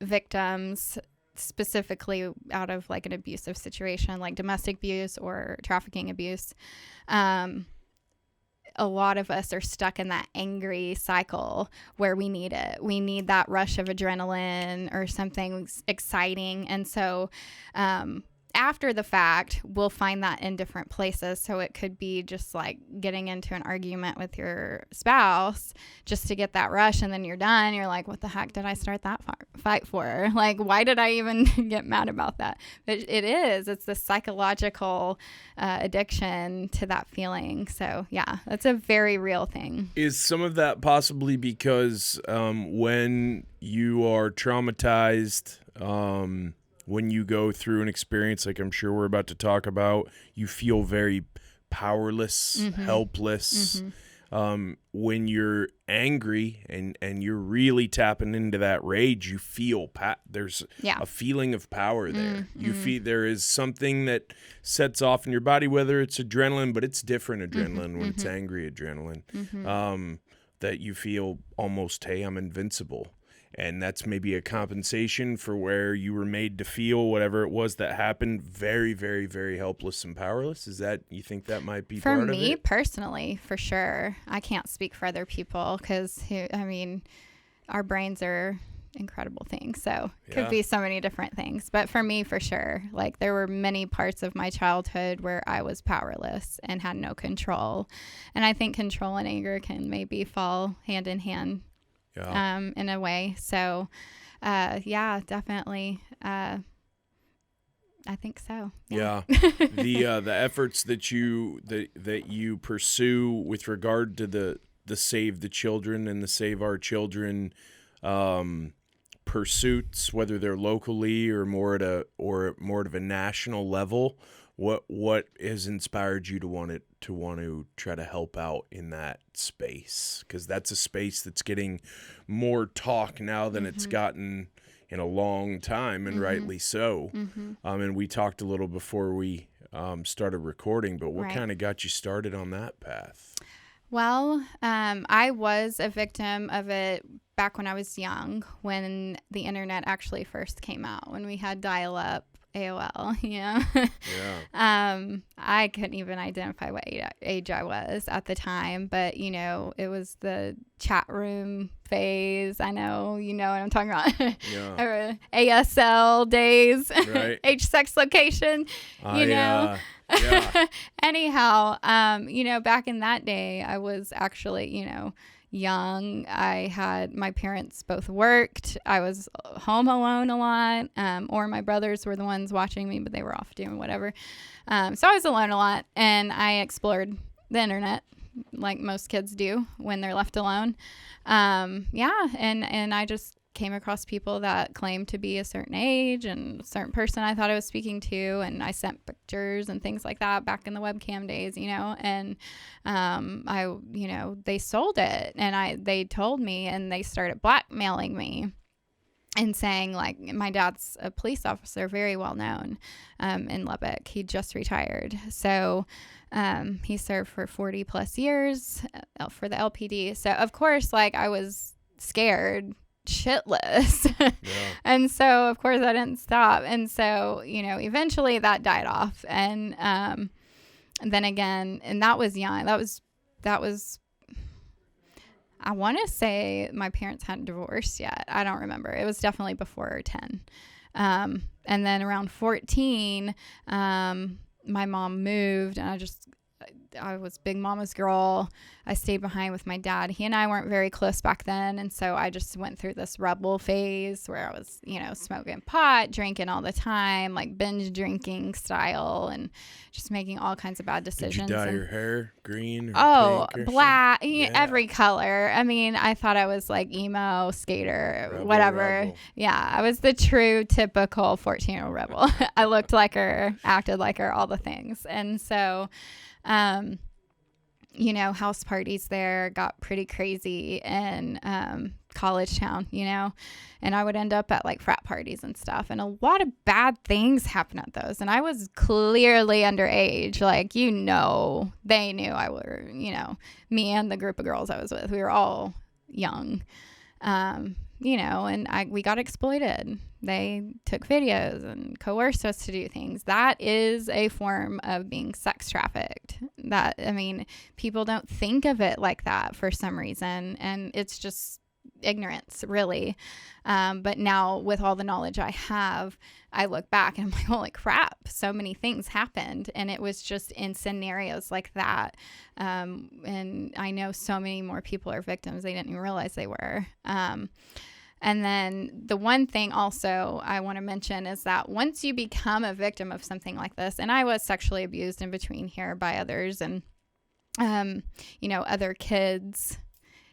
victims specifically out of like an abusive situation, like domestic abuse or trafficking abuse. A lot of us are stuck in that angry cycle where we need it. We need that rush of adrenaline or something exciting. And so after the fact, we'll find that in different places. So it could be just like getting into an argument with your spouse just to get that rush, and then you're done. You're like, what the heck did I start that fight for? Like, why did I even get mad about that? But it's the psychological addiction to that feeling. So yeah, that's a very real thing. Is some of that possibly because when you are traumatized, when you go through an experience like I'm sure we're about to talk about, you feel very powerless, helpless. When you're angry and you're really tapping into that rage, you feel there's a feeling of power there. You feel there is something that sets off in your body, whether it's adrenaline, but it's different adrenaline when it's angry adrenaline, that you feel almost, hey, I'm invincible. And that's maybe a compensation for where you were made to feel whatever it was that happened, very, very, very helpless and powerless. Is that, you think that might be part of it? For me personally, for sure. I can't speak for other people because, our brains are incredible things. So it could be so many different things. But for me, for sure, like there were many parts of my childhood where I was powerless and had no control. And I think control and anger can maybe fall hand in hand. In a way. So, definitely. I think so. Yeah. The efforts that you pursue with regard to the Save the Children and the Save Our Children pursuits, whether they're locally or more at a national level, what has inspired you to want to try to help out in that space? Because that's a space that's getting more talk now than it's gotten in a long time, and rightly so. And we talked a little before we started recording, but what kind of got you started on that path? Well, I was a victim of it back when I was young, when the internet actually first came out, when we had dial-up. AOL, I couldn't even identify what age I was at the time, but it was the chat room phase. I know, what I'm talking about. ASL days, right. age, sex, location, Anyhow, back in that day, I was actually, young. My parents both worked. I was home alone a lot, or my brothers were the ones watching me, but they were off doing whatever. So I was alone a lot, and I explored the internet like most kids do when they're left alone. And I just came across people that claimed to be a certain age and a certain person I thought I was speaking to, and I sent pictures and things like that back in the webcam days, and they sold it, and they told me, and they started blackmailing me and saying, like, my dad's a police officer, very well known in Lubbock. He just retired. So he served for 40 plus years for the LPD. So of course, like, I was scared shitless. And so of course I didn't stop. And so, eventually that died off. And then again, and that was young. That was I want to say my parents hadn't divorced yet. I don't remember. It was definitely before 10. And then around 14, my mom moved, and I was big mama's girl. I stayed behind with my dad. He and I weren't very close back then. And so I just went through this rebel phase where I was, smoking pot, drinking all the time, like binge drinking style, and just making all kinds of bad decisions. Did you dye your hair green or pink or black, every color. I mean, I thought I was like emo, skater, rebel, whatever. Rebel. Yeah, I was the true typical 14-year-old rebel. I looked like her, acted like her, all the things. And so house parties there got pretty crazy in college town, and I would end up at like frat parties and stuff, and a lot of bad things happened at those. And I was clearly underage, like, they knew I were, me and the group of girls I was with, we were all young. and we got exploited. They took videos and coerced us to do things. That is a form of being sex trafficked. People don't think of it like that for some reason. And it's just ignorance, really. But now with all the knowledge I have, I look back and I'm like, holy crap, so many things happened. And it was just in scenarios like that. And I know so many more people are victims. They didn't even realize they were. And then the one thing also I want to mention is that once you become a victim of something like this, and I was sexually abused in between here by others and, other kids.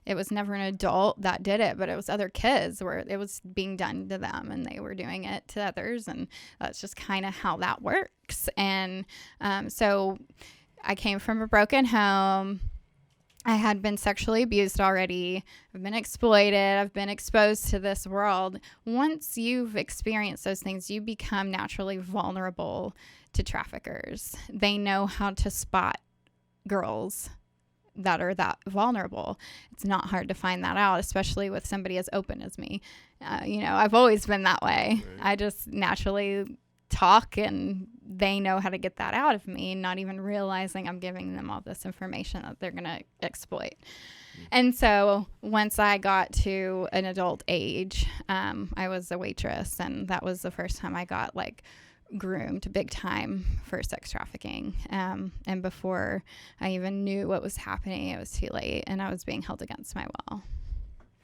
It was never an adult that did it, but it was other kids where it was being done to them and they were doing it to others. And that's just kind of how that works. And so I came from a broken home. I had been sexually abused already. I've been exploited. I've been exposed to this world. Once you've experienced those things, you become naturally vulnerable to traffickers. They know how to spot girls that are that vulnerable. It's not hard to find that out, especially with somebody as open as me. I've always been that way. Right. I just naturally talk and they know how to get that out of me, not even realizing I'm giving them all this information that they're going to exploit. And so once I got to an adult age, I was a waitress, and that was the first time I got groomed big time for sex trafficking. And before I even knew what was happening, it was too late and I was being held against my will.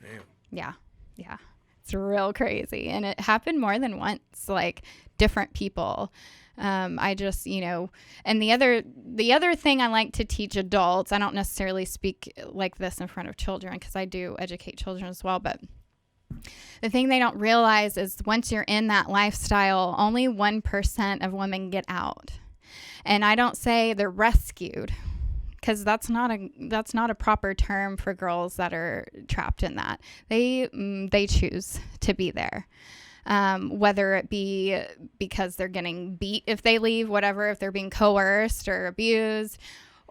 Damn. Yeah. It's real crazy. And it happened more than once, different people. I just, and the other thing I like to teach adults, I don't necessarily speak like this in front of children because I do educate children as well, but the thing they don't realize is once you're in that lifestyle, only 1% of women get out. And I don't say they're rescued, because that's not a proper term for girls that are trapped in that. They choose to be there. Whether it be because they're getting beat if they leave, whatever, if they're being coerced or abused,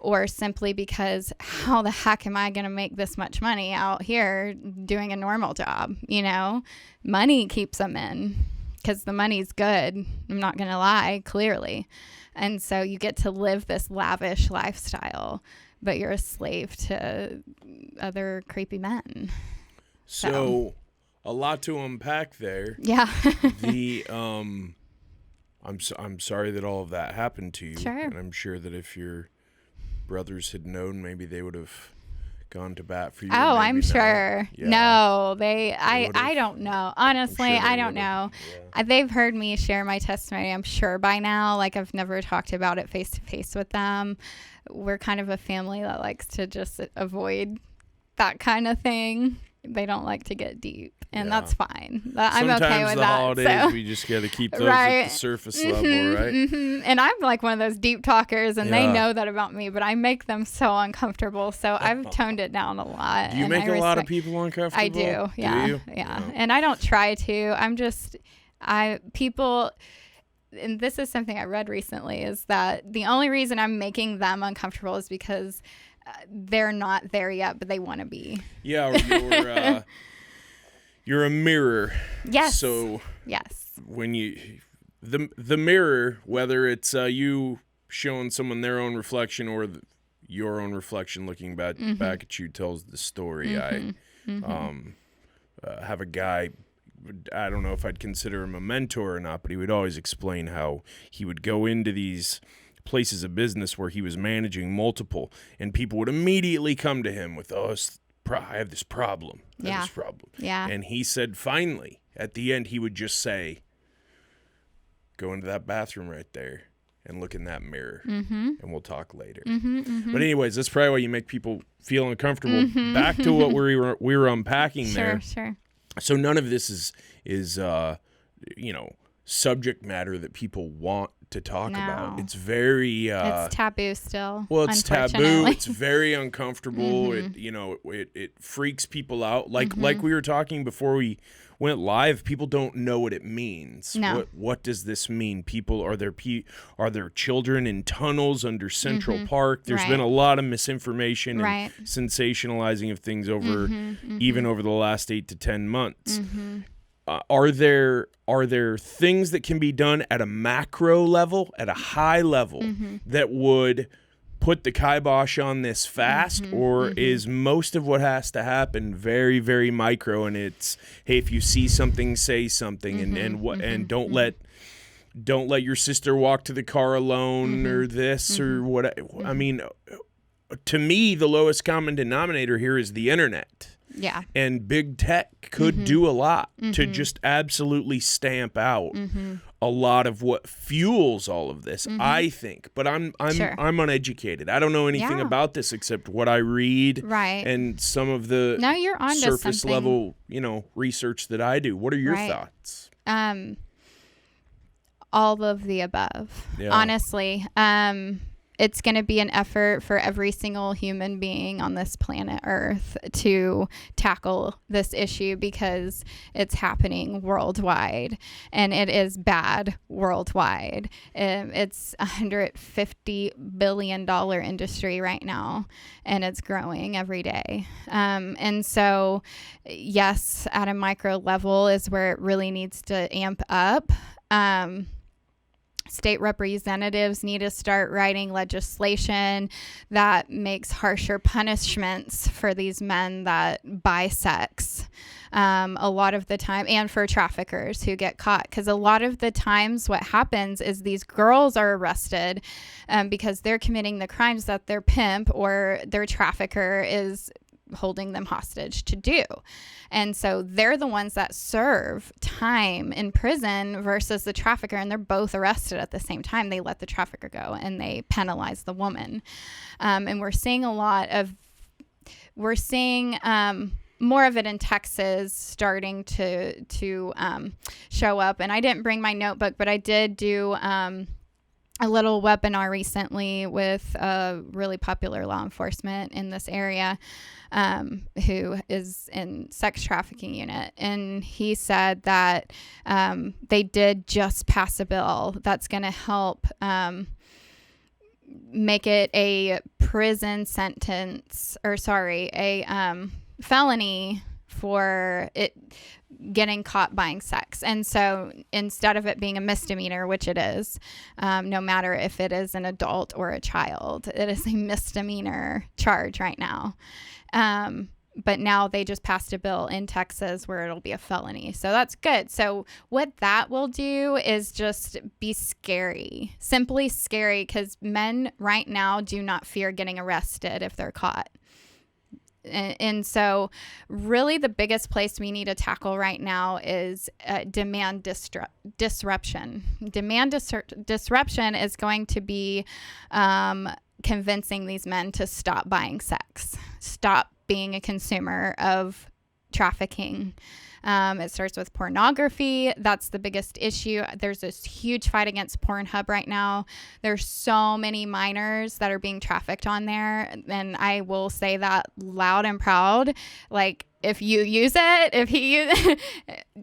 or simply because how the heck am I going to make this much money out here doing a normal job? Money keeps them in because the money's good. I'm not going to lie, clearly. And so you get to live this lavish lifestyle, but you're a slave to other creepy men. So a lot to unpack there. Yeah. I'm sorry that all of that happened to you. Sure. And I'm sure that if your brothers had known, maybe they would have gone to bat for you. Oh, I'm sure. Yeah. No, I don't know. Honestly, I don't know. Yeah. They've heard me share my testimony, I'm sure, by now. I've never talked about it face to face with them. We're kind of a family that likes to just avoid that kind of thing. They don't like to get deep, and that's fine. I'm okay with that. Sometimes the holidays, we just got to keep those at the surface level, right? Mm-hmm. And I'm one of those deep talkers, and they know that about me, but I make them so uncomfortable, so I've toned it down a lot. Do you make a lot of people uncomfortable? I do, yeah. Do you? Yeah. And I don't try to. People, and this is something I read recently, is that the only reason I'm making them uncomfortable is because they're not there yet, but they want to be. Yeah, or you're a mirror. Yes. So yes, when the mirror, whether it's you showing someone their own reflection or your own reflection looking back at you, tells the story. I have a guy. I don't know if I'd consider him a mentor or not, but he would always explain how he would go into these places of business where he was managing multiple, and people would immediately come to him with, I have this problem. Yeah. And he said, finally, at the end, he would just say, go into that bathroom right there and look in that mirror, and we'll talk later. But anyways, that's probably why you make people feel uncomfortable. Back to what we were unpacking there. Sure. So none of this is subject matter that people want to talk about. No. It's very it's taboo still. well, it's taboo. Unfortunately. It's very uncomfortable. It freaks people out. Like we were talking before we went live, people don't know what it means. No. What does this mean? People are there children in tunnels under Central Park? There's been a lot of misinformation and sensationalizing of things over even over the last 8 to 10 months. Are there things that can be done at a macro level, at a high level, that would put the kibosh on this fast, or is most of what has to happen very, very micro, and it's, hey, if you see something, say something, and don't let your sister walk to the car alone, or this or what? I mean, to me, the lowest common denominator here is the internet. Yeah. And big tech could do a lot to just absolutely stamp out a lot of what fuels all of this, I think. But I'm uneducated. I don't know anything about this except what I read and some of the you're onto surface something. level, research that I do. What are your thoughts? All of the above. Yeah. Honestly. It's going to be an effort for every single human being on this planet Earth to tackle this issue because it's happening worldwide, and it is bad worldwide. It's $150 billion industry right now, and it's growing every day. And so, yes, at a micro level is where it really needs to amp up. State representatives need to start writing legislation that makes harsher punishments for these men that buy sex a lot of the time, and for traffickers who get caught. Because a lot of the times what happens is these girls are arrested because they're committing the crimes that their pimp or their trafficker is holding them hostage to do. And so they're the ones that serve time in prison versus the trafficker, and they're both arrested at the same time. They let the trafficker go and they penalize the woman. And we're seeing more of it in Texas starting to show up. And I didn't bring my notebook, but I did do a little webinar recently with a really popular law enforcement in this area who is in sex trafficking unit. And he said that they did just pass a bill that's going to help make it a prison sentence, a felony for it getting caught buying sex. And so instead of it being a misdemeanor, which it is, no matter if it is an adult or a child, it is a misdemeanor charge right now. But now they just passed a bill in Texas where it'll be a felony. So that's good. So what that will do is just be scary, simply scary, because men right now do not fear getting arrested if they're caught. And so really the biggest place we need to tackle right now is demand disruption. Demand disruption is going to be convincing these men to stop buying sex, stop being a consumer of trafficking. It starts with pornography. That's the biggest issue. There's this huge fight against Pornhub right now. There's so many minors that are being trafficked on there. And I will say that loud and proud. Like, if you use it,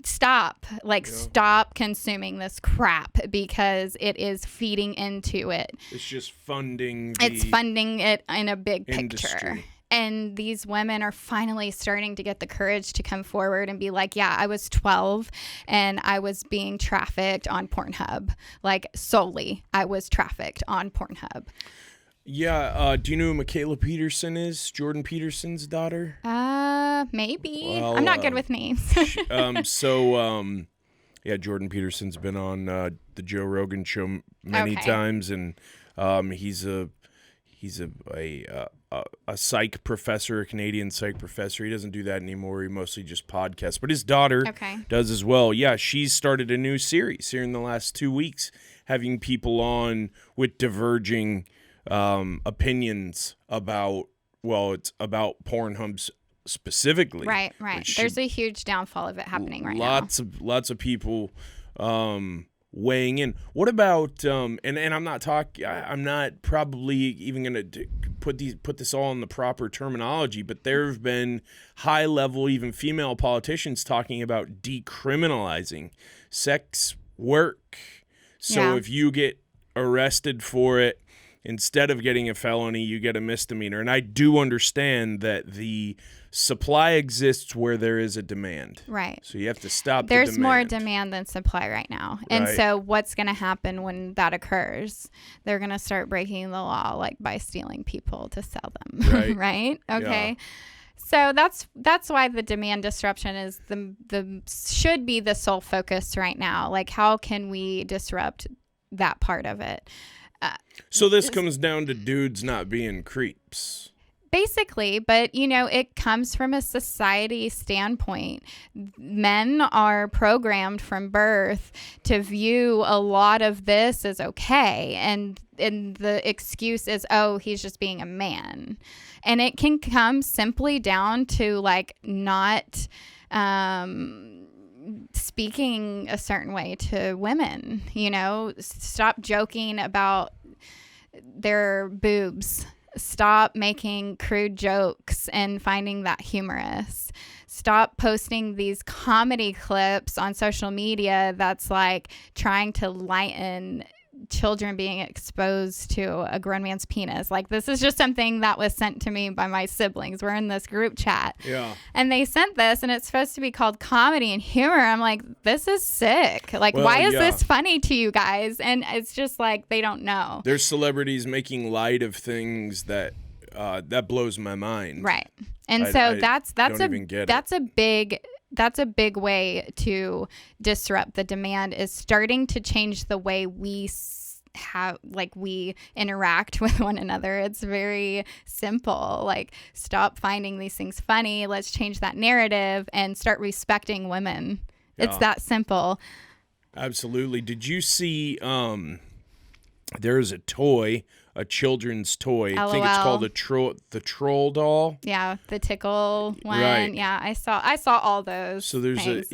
stop. Stop consuming this crap, because it is feeding into it. It's just funding it in a big industry. Picture. And these women are finally starting to get the courage to come forward and be like, yeah, I was 12 and I was being trafficked on Pornhub. Like, solely, I was trafficked on Pornhub. Yeah. Do you know who Michaela Peterson is? Jordan Peterson's daughter? Maybe. Well, I'm not good with names. Jordan Peterson's been on the Joe Rogan show many times, and he's a psych professor, a Canadian psych professor. He doesn't do that anymore. He mostly just podcasts. But his daughter does as well. Yeah, she's started a new series here in the last 2 weeks, having people on with diverging opinions about, it's about Pornhub specifically. Right. There's a huge downfall of it happening right now. Lots of people weighing in. What about and I'm not probably even going to put this all in the proper terminology, but there have been high level, even female politicians talking about decriminalizing sex work. So if you get arrested for it, instead of getting a felony, you get a misdemeanor. And I do understand that the supply exists where there is a demand. Right. So you have to stop There's the demand. more demand than supply right now. And Right. so what's going to happen when that occurs? They're going to start breaking the law, like by stealing people to sell them. Right. Right? Okay. Yeah. So that's why the demand disruption is the should be the sole focus right now. Like, how can we disrupt that part of it? So this comes down to dudes not being creeps. Basically, but it comes from a society standpoint. Men are programmed from birth to view a lot of this as okay, and the excuse is, oh, he's just being a man. And it can come simply down to like not speaking a certain way to women. Stop joking about their boobs. Stop making crude jokes and finding that humorous. Stop posting these comedy clips on social media that's like trying to lighten children being exposed to a grown man's penis. Like, this is just something that was sent to me by my siblings. We're in this group chat. Yeah. And they sent this, and it's supposed to be called comedy and humor. I'm like, this is sick. Like, why is this funny to you guys? And it's just like, they don't know. There's celebrities making light of things that blows my mind. Right. And that's a big way to disrupt the demand, is starting to change the way we we interact with one another. It's very simple. Like, stop finding these things funny. Let's change that narrative and start respecting women. Yeah. It's that simple. Absolutely. Did you see there's a toy, a children's toy. LOL. I think it's called the troll doll. Yeah, the tickle one. Right. Yeah, I saw all those. So there's things.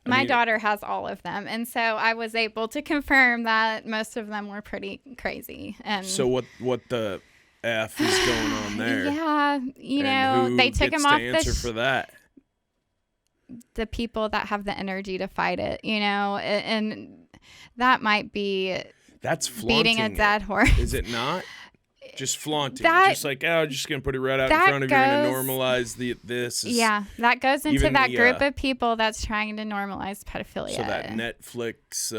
My daughter has all of them, and so I was able to confirm that most of them were pretty crazy. And so what the F is going on there? Yeah, they took him off answer for that. The people that have the energy to fight it, and that might be. That's flaunting. Beating a dead horse. Is it not? Just flaunting. Just like, just going to put it right out in front of you and normalize this. Yeah, that goes into that group of people that's trying to normalize pedophilia. So that Netflix,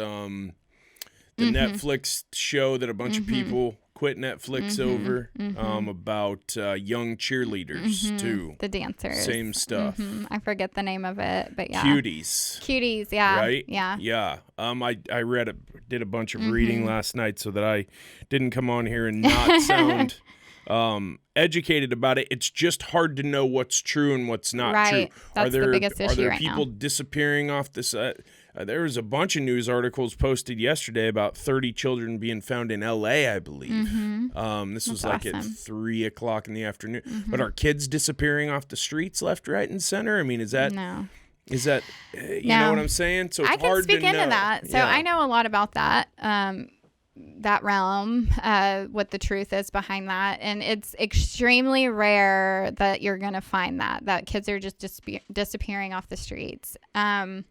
Netflix show that a bunch of people quit Netflix over about young cheerleaders too. The dancers. Same stuff. I forget the name of it, but yeah. Cuties, yeah. Right? Yeah. Yeah. I did a bunch of reading last night so that I didn't come on here and not sound educated about it. It's just hard to know what's true and what's not true. That's the biggest issue right now. Are there people disappearing off this? There was a bunch of news articles posted yesterday about 30 children being found in L.A., I believe. This was like awesome. At 3 o'clock in the afternoon. But are kids disappearing off the streets left, right, and center? I mean, is that... No. Is that, know what I'm saying? So it's hard to know. I can speak into that. So I know a lot about that, that realm, what the truth is behind that. And it's extremely rare that you're going to find that kids are just disappearing off the streets. I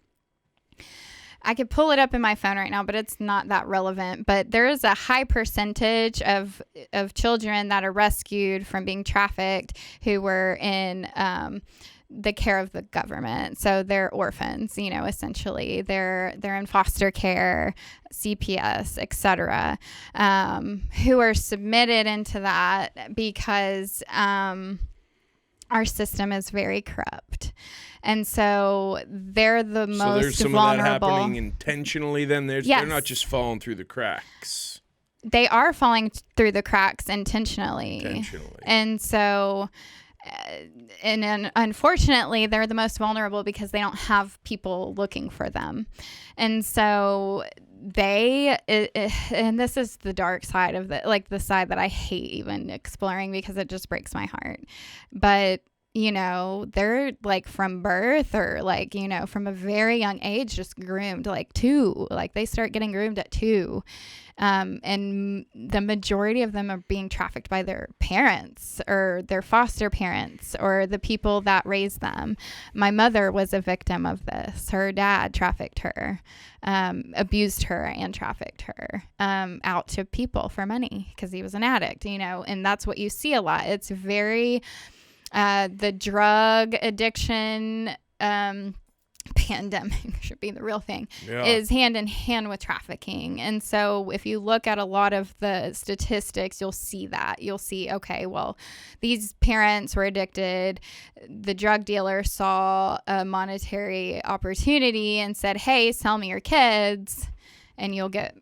could pull it up in my phone right now, but it's not that relevant. But there is a high percentage of children that are rescued from being trafficked who were in the care of the government. So they're orphans, essentially. They're in foster care, CPS, etc., who are submitted into that because our system is very corrupt. And so they're the most vulnerable. So there's some of that happening intentionally then? They're not just falling through the cracks. They are falling through the cracks intentionally. And so... and unfortunately, they're the most vulnerable because they don't have people looking for them. And so and this is the dark side of the side that I hate even exploring because it just breaks my heart. But they're like from birth or like, from a very young age, just groomed like 2, like they start getting groomed at 2. And the majority of them are being trafficked by their parents or their foster parents or the people that raised them. My mother was a victim of this. Her dad trafficked her, abused her and trafficked her, out to people for money because he was an addict, and that's what you see a lot. It's very, the drug addiction, pandemic should be the real thing, is hand in hand with trafficking. And so if you look at a lot of the statistics, you'll see that. You'll see, okay, well, these parents were addicted. The drug dealer saw a monetary opportunity and said, hey, sell me your kids and you'll get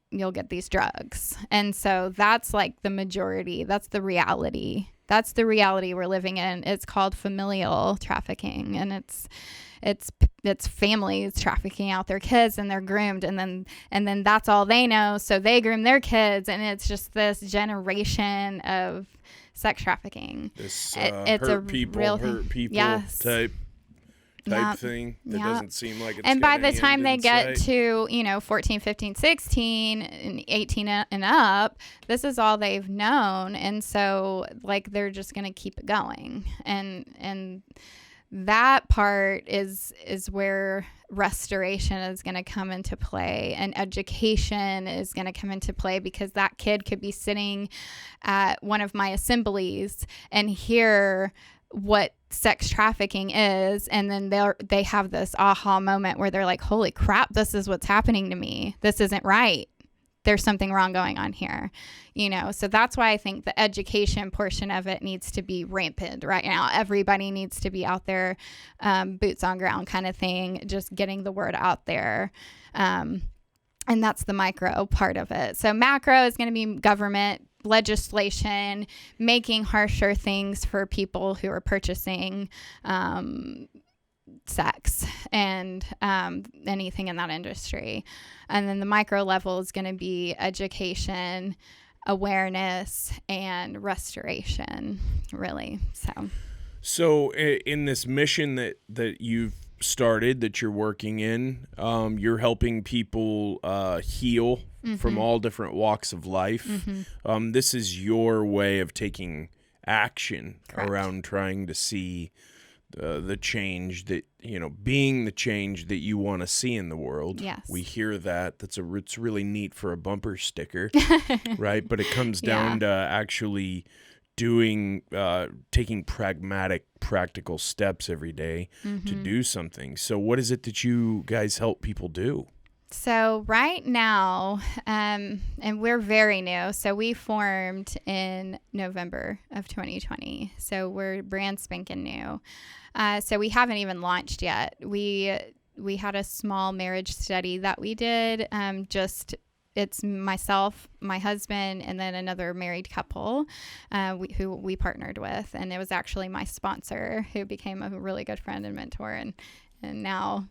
these drugs. And so that's like the majority. That's the reality. That's the reality we're living in. It's called familial trafficking, and it's families trafficking out their kids, and they're groomed, and then that's all they know, so they groom their kids, and it's just this generation of sex trafficking. It's it's hurt people yes. type thing that doesn't seem like it's and by the end time they in get sight. to 14, 15, 16 and 18 and up, this is all they've known, and so like they're just going to keep it going, and that part is where restoration is going to come into play, and education is going to come into play, because that kid could be sitting at one of my assemblies and hear what sex trafficking is, and then they have this aha moment where they're like, holy crap, this is what's happening to me. This isn't right. There's something wrong going on here, so that's why I think the education portion of it needs to be rampant right now. Everybody needs to be out there, boots on ground kind of thing, just getting the word out there. And that's the micro part of it. So macro is going to be government legislation, making harsher things for people who are purchasing sex and anything in that industry. And then the micro level is going to be education, awareness, and restoration, really. So in this mission that you've started, that you're working in, you're helping people heal from all different walks of life. This is your way of taking action. Correct. Around trying to see the change that, being the change that you want to see in the world. Yes. We hear that. It's really neat for a bumper sticker, right? But it comes down to actually doing, taking practical steps every day to do something. So what is it that you guys help people do? So right now, and we're very new, so we formed in November of 2020. So we're brand spanking new. So we haven't even launched yet. We had a small marriage study that we did, it's myself, my husband, and then another married couple who we partnered with. And it was actually my sponsor who became a really good friend and mentor. And now,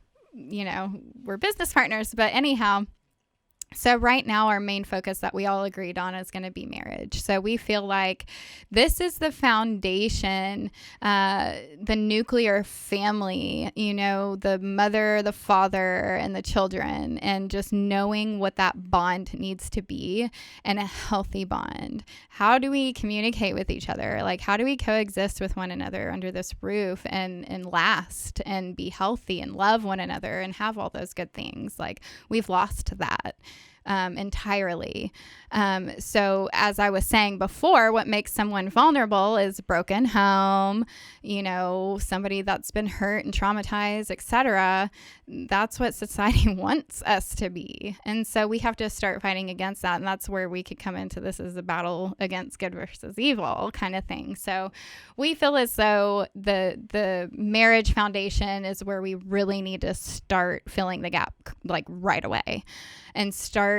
we're business partners. But anyhow, so right now our main focus that we all agreed on is going to be marriage. So we feel like this is the foundation, the nuclear family, the mother, the father, and the children, and just knowing what that bond needs to be, and a healthy bond. How do we communicate with each other? Like, how do we coexist with one another under this roof and last and be healthy and love one another and have all those good things? Like, we've lost that. Entirely. So as I was saying before, what makes someone vulnerable is broken home, somebody that's been hurt and traumatized, etc. That's what society wants us to be. And so we have to start fighting against that. And that's where we could come into this as a battle against good versus evil kind of thing. So we feel as though the marriage foundation is where we really need to start filling the gap, like right away, and start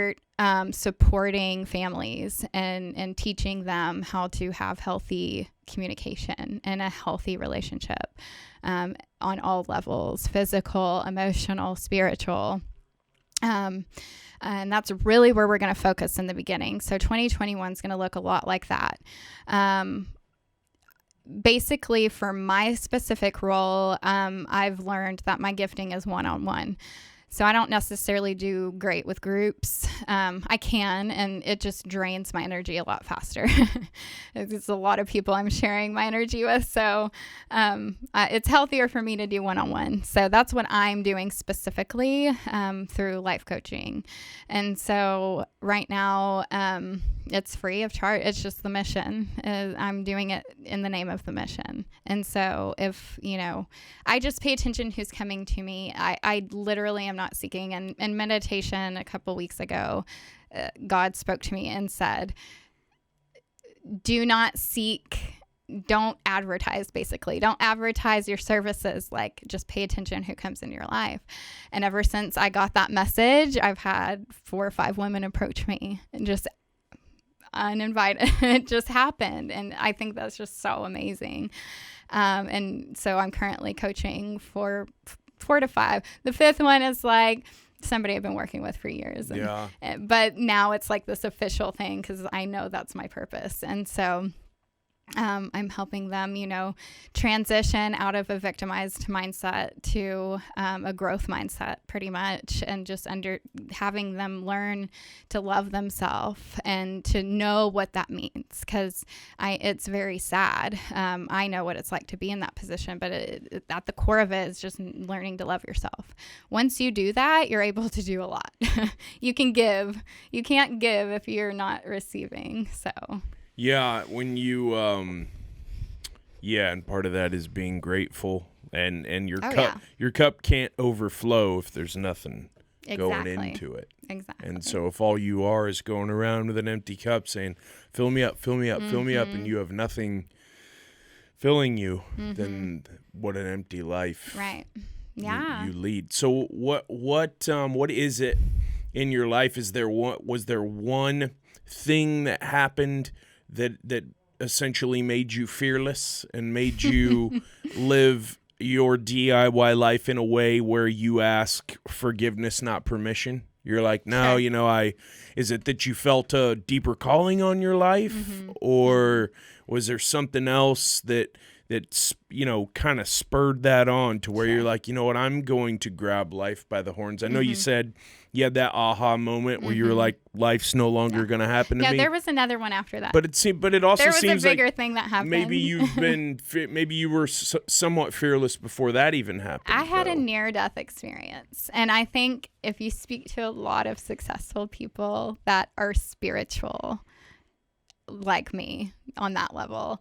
supporting families and teaching them how to have healthy communication and a healthy relationship on all levels: physical, emotional, spiritual. And that's really where we're going to focus in the beginning. So 2021 is going to look a lot like that. basically for my specific role, I've learned that my gifting is one-on-one. So I don't necessarily do great with groups. I can, and it just drains my energy a lot faster. It's a lot of people I'm sharing my energy with. So it's healthier for me to do one-on-one. So that's what I'm doing specifically through life coaching. And so right now, it's free of charge. It's just the mission. I'm doing it in the name of the mission. And so if, I just pay attention who's coming to me. I literally am not seeking. And in meditation a couple weeks ago, God spoke to me and said, do not seek, don't advertise, basically. Don't advertise your services. Like, just pay attention who comes into your life. And ever since I got that message, I've had 4 or 5 women approach me and just uninvited. It just happened. And I think that's just so amazing. And so I'm currently coaching for 4 to 5. The 5th one is like somebody I've been working with for years. But now it's like this official thing because I know that's my purpose. And so I'm helping them, transition out of a victimized mindset to a growth mindset, pretty much, and just having them learn to love themselves and to know what that means. Because it's very sad. I know what it's like to be in that position, but at the core of it is just learning to love yourself. Once you do that, you're able to do a lot. You can give. You can't give if you're not receiving. So. Yeah, when you, and part of that is being grateful, and your cup can't overflow if there's nothing going into it. Exactly. And so if all you are is going around with an empty cup saying, fill me up, fill me up, fill me up, and you have nothing filling you, then what an empty life. Right. Yeah. You lead. So what is it in your life? Was there one thing that happened that essentially made you fearless and made you live your DIY life in a way where you ask forgiveness, not permission? You're like, no, is it that you felt a deeper calling on your life? Or was there something else that kind of spurred that on to where you're like, you know what, I'm going to grab life by the horns? I know you said you had that aha moment where you were like, life's no longer going to happen to me. Yeah, there was another one after that. But it also there was seems a bigger like thing that happened. maybe you were somewhat fearless before that even happened. I had a near-death experience, and I think if you speak to a lot of successful people that are spiritual, like me on that level,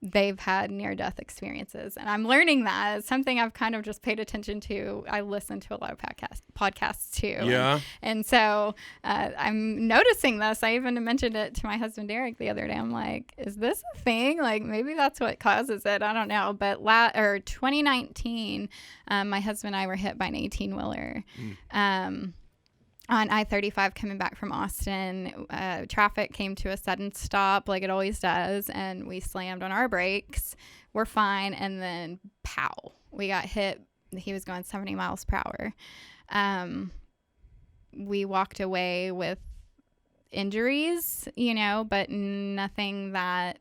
they've had near-death experiences. And I'm learning that. It's something I've kind of just paid attention to. I listen to a lot of podcasts too. Yeah. And so I'm noticing this. I even mentioned it to my husband, Derek, the other day. I'm like, is this a thing? Like, maybe that's what causes it. I don't know. But 2019, my husband and I were hit by an 18-wheeler. On I-35 coming back from Austin. Traffic came to a sudden stop like it always does, and we slammed on our brakes. We're fine, and then pow, we got hit. He was going 70 miles per hour. We walked away with injuries, but nothing that,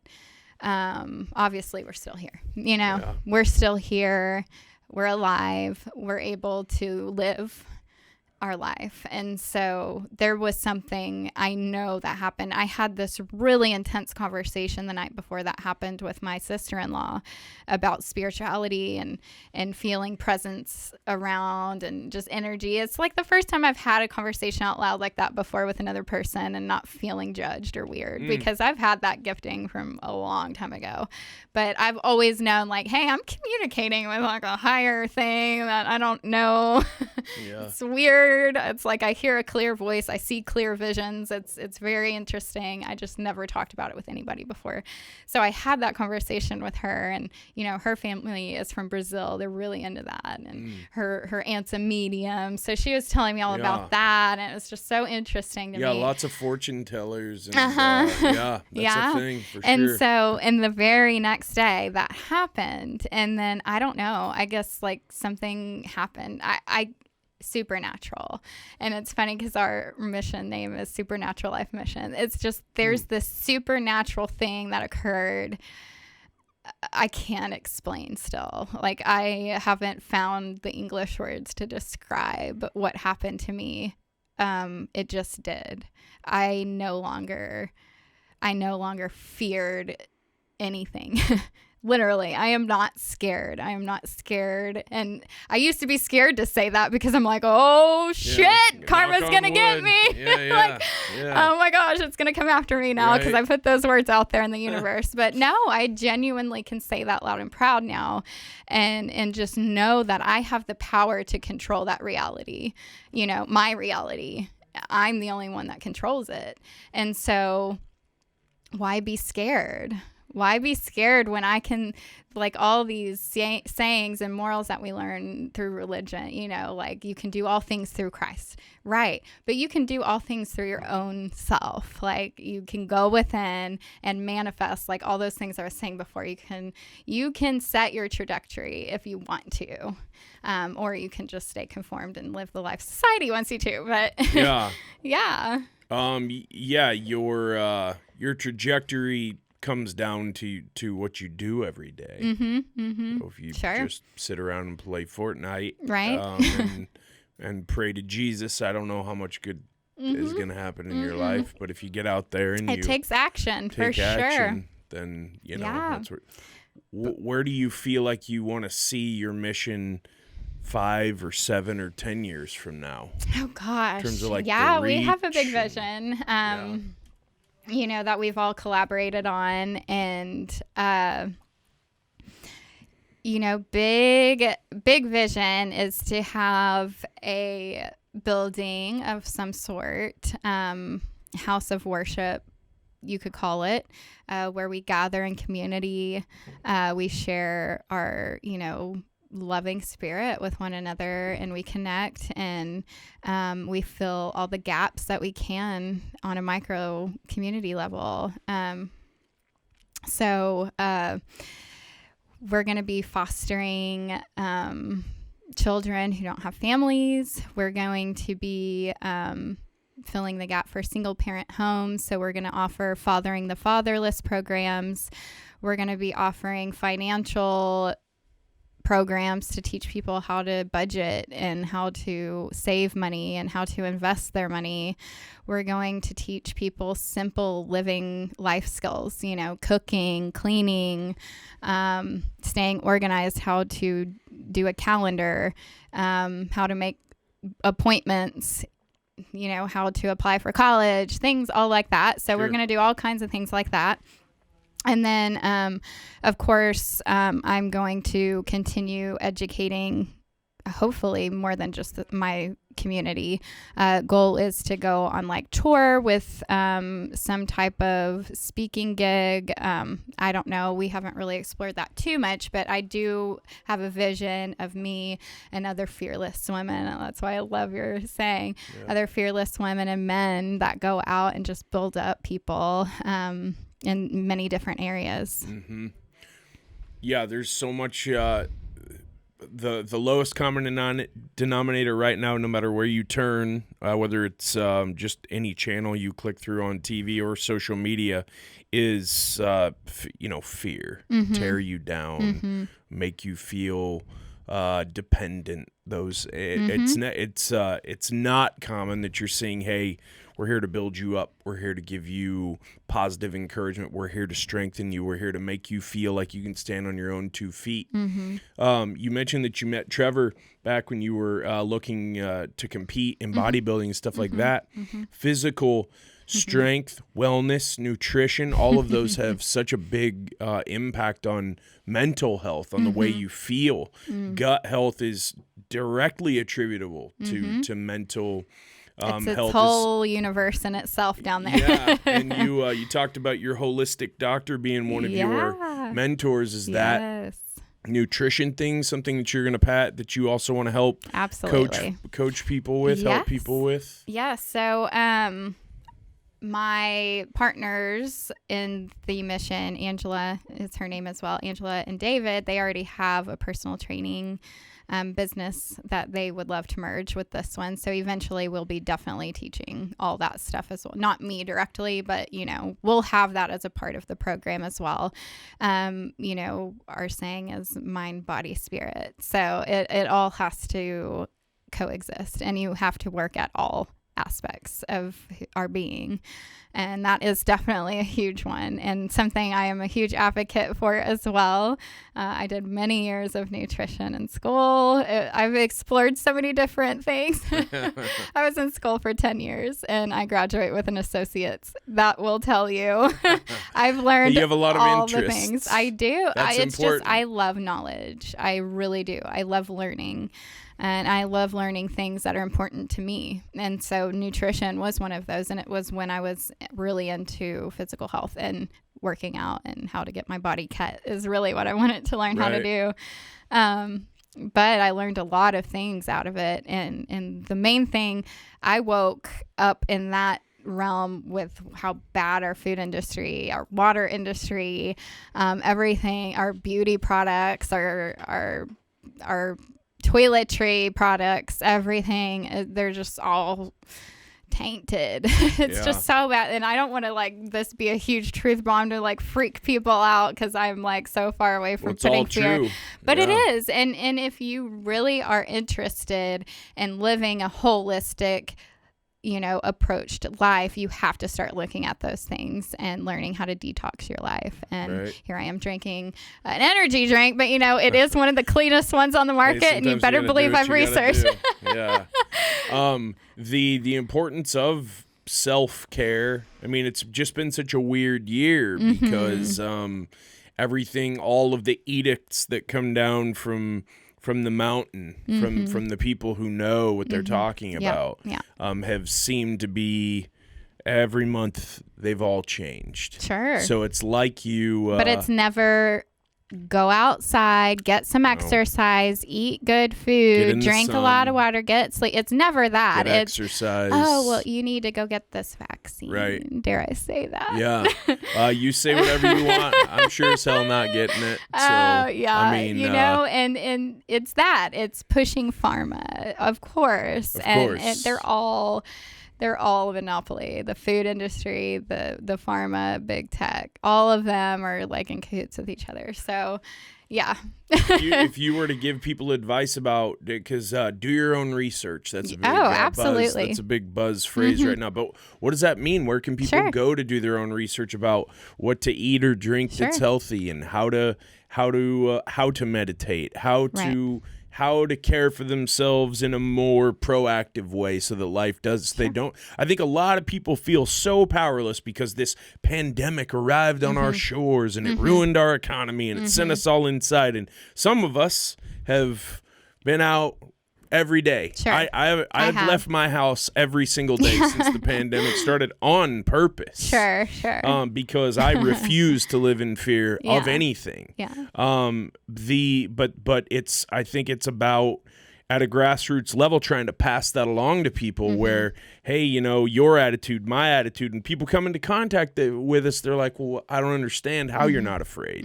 obviously we're still here, Yeah. We're still here. We're alive. We're able to live our life. And so there was something I know that happened. I had this really intense conversation the night before that happened with my sister-in-law about spirituality and feeling presence around and just energy. It's like the first time I've had a conversation out loud like that before with another person and not feeling judged or weird, because I've had that gifting from a long time ago. But I've always known, like, hey, I'm communicating with like a higher thing that I don't know. Yeah. It's weird. It's like I hear a clear voice. I see clear visions. It's very interesting. I just never talked about it with anybody before. So I had that conversation with her, and her family is from Brazil. They're really into that, and her aunt's a medium. So she was telling me all about that, and it was just so interesting to me. Yeah, lots of fortune tellers. And, that's a thing for sure. And so in the very next day that happened, and then I don't know, I guess like something happened. I supernatural. And it's funny because our mission name is Supernatural Life Mission. It's just there's this supernatural thing that occurred I can't explain still. Like, I haven't found the English words to describe what happened to me. It just did. I no longer feared anything. Literally, I am not scared. I am not scared. And I used to be scared to say that because I'm like, oh shit, karma's going to get me. Like, oh my gosh, it's going to come after me now because I put those words out there in the universe. But no, I genuinely can say that loud and proud now, and just know that I have the power to control that reality, my reality. I'm the only one that controls it. And so why be scared? Why be scared when I can, like, all these sayings and morals that we learn through religion, like you can do all things through Christ, right? But you can do all things through your own self. Like, you can go within and manifest, like all those things I was saying before. You can set your trajectory if you want to, or you can just stay conformed and live the life society wants you to. But yeah. Your trajectory comes down to what you do every day. So if you just sit around and play Fortnite, right, and pray to Jesus, I don't know how much good is going to happen in your life. But if you get out there and it takes action, for sure, then that's where do you feel like you want to see your mission 5 or 7 or 10 years from now? Oh gosh, in terms of like we have a big vision. That we've all collaborated on, and, big vision is to have a building of some sort, house of worship, you could call it, where we gather in community. We share our, loving spirit with one another, and we connect, and we fill all the gaps that we can on a micro community level. So we're going to be fostering children who don't have families. We're going to be filling the gap for single parent homes. So we're going to offer Fathering the Fatherless programs. We're going to be offering financial programs to teach people how to budget and how to save money and how to invest their money. We're going to teach people simple living life skills, cooking, cleaning, staying organized, how to do a calendar, how to make appointments, how to apply for college, things all like that. So we're going to do all kinds of things like that. And then, of course, I'm going to continue educating, hopefully more than just my community. Goal is to go on like tour with some type of speaking gig. I don't know. We haven't really explored that too much, but I do have a vision of me and other fearless women. And that's why I love your saying, other fearless women and men that go out and just build up people in many different areas. Yeah, there's so much. The lowest common denominator right now, no matter where you turn, whether it's just any channel you click through on TV or social media, is fear. Tear you down, make you feel dependent. It's not common that you're saying, hey, we're here to build you up. We're here to give you positive encouragement. We're here to strengthen you. We're here to make you feel like you can stand on your own 2 feet. You mentioned that you met Trevor back when you were looking to compete in bodybuilding and stuff like that. Physical strength, wellness, nutrition, all of those have such a big impact on mental health, on the way you feel. Gut health is directly attributable to mental it's health. Its whole universe in itself down there. Yeah, and you talked about your holistic doctor being one of your mentors. Is that nutrition thing something that you're going to that you also want to help absolutely coach people with, help people with? Yeah, so my partners in the mission, Angela is her name as well, Angela and David, they already have a personal training business that they would love to merge with this one. So eventually we'll be definitely teaching all that stuff as well. Not me directly, but, we'll have that as a part of the program as well. Our saying is mind, body, spirit. So it all has to coexist, and you have to work at all aspects of our being, and that is definitely a huge one, and something I am a huge advocate for as well. I did many years of nutrition in school. I've explored so many different things. I was in school for 10 years and I graduate with an associate's. That will tell you. I've learned you have a lot of all interests. the things. I do. That's important. I love knowledge. I really do. I love learning. And I love learning things that are important to me. And so nutrition was one of those. And it was when I was really into physical health and working out and how to get my body cut is really what I wanted to learn how to do. But I learned a lot of things out of it. And the main thing, I woke up in that realm with how bad our food industry, our water industry, everything, our beauty products, our toiletry products, everything, they're just all tainted. It's just so bad. And I don't want to this be a huge truth bomb to freak people out, because I'm so far away from putting fear. True. But it is. And if you really are interested in living a holistic approach to life, you have to start looking at those things and learning how to detox your life. And here I am drinking an energy drink, but it is one of the cleanest ones on the market, and you better believe I've researched. Yeah. The importance of self-care. I mean, it's just been such a weird year because everything, all of the edicts that come down from the mountain, from the people who know what they're talking about, have seemed to be, every month they've all changed. Sure. So it's like you... but it's never go outside, get some exercise, eat good food, drink a lot of water, get sleep. It's never that. Get exercise. Oh, well, you need to go get this vaccine. Right. Dare I say that? Yeah. You say whatever you want. I'm sure as hell not getting it. So, yeah. I mean, and it's that. It's pushing pharma, of course. And they're all a monopoly. The food industry, the pharma, big tech, all of them are in cahoots with each other. So, yeah. if you were to give people advice about, because do your own research. That's a big absolutely. buzz. That's a big buzz phrase right now. But what does that mean? Where can people go to do their own research about what to eat or drink that's healthy, and how to meditate, how to care for themselves in a more proactive way, so that life does, they don't, I think a lot of people feel so powerless because this pandemic arrived on our shores and it ruined our economy and it sent us all inside. And some of us have been out every day. I've left my house every single day since the pandemic started, on purpose. Sure. Because I refuse to live in fear of anything. Yeah. But I think it's about, at a grassroots level, trying to pass that along to people where, hey, your attitude, my attitude, and people come into contact with us, they're like, well, I don't understand how you're not afraid.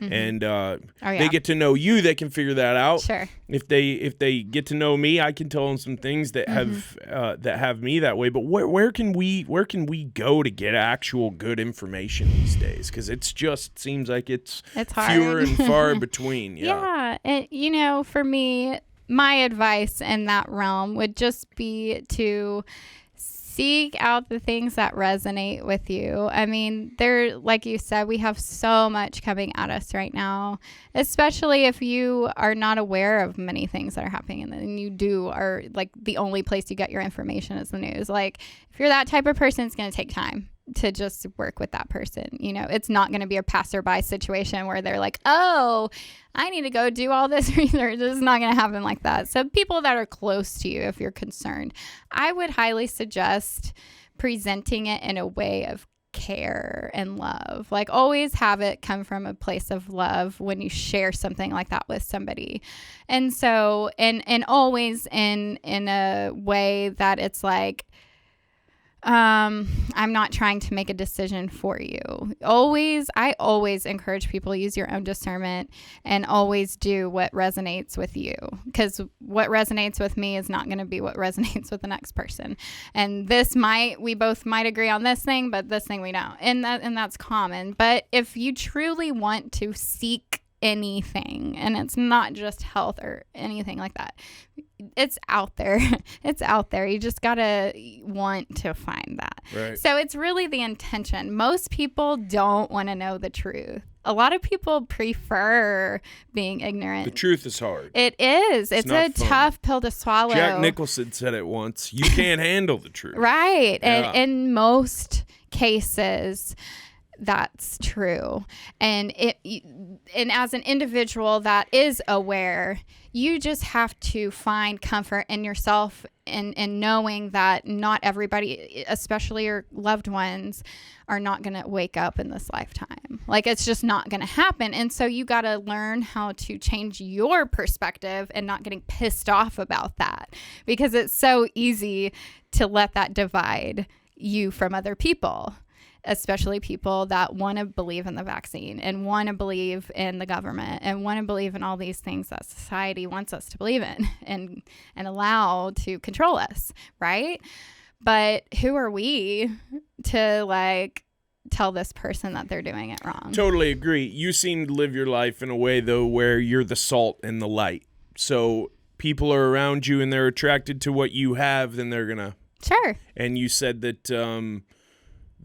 And they get to know you, they can figure that out. Sure. If they get to know me, I can tell them some things that have me that way. But where can we go to get actual good information these days? Because it's just seems like it's fewer and far between. Yeah. And for me, my advice in that realm would just be to seek out the things that resonate with you. I mean, like you said, we have so much coming at us right now, especially if you are not aware of many things that are happening, and you are the only place you get your information is the news. If you're that type of person, it's going to take time to just work with that person. It's not going to be a passerby situation where they're like, oh, I need to go do all this research. It's not going to happen like that. So people that are close to you, if you're concerned, I would highly suggest presenting it in a way of care and love. Always have it come from a place of love when you share something like that with somebody. And so, and always in a way that it's I'm not trying to make a decision for you. I always encourage people to use your own discernment and always do what resonates with you, because what resonates with me is not going to be what resonates with the next person. And we both might agree on this thing, but this thing we don't. And that's common. But if you truly want to seek anything, and it's not just health or anything like that, it's out there. It's out there. You just gotta want to find that. Right. So it's really the intention. Most people don't want to know the truth. A lot of people prefer being ignorant. The truth is hard. It is. It's a tough pill to swallow. Jack Nicholson said it once. You can't handle the truth. Right. Yeah. And in most cases, that's true. And as an individual that is aware, you just have to find comfort in yourself and knowing that not everybody, especially your loved ones, are not going to wake up in this lifetime. Like, it's just not going to happen. And so you got to learn how to change your perspective and not getting pissed off about that, because it's so easy to let that divide you from other people, especially people that want to believe in the vaccine and want to believe in the government and want to believe in all these things that society wants us to believe in and allow to control us, right? But who are we to tell this person that they're doing it wrong? Totally agree. You seem to live your life in a way, though, where you're the salt and the light. So people are around you and they're attracted to what you have, then they're gonna. Sure. And you said that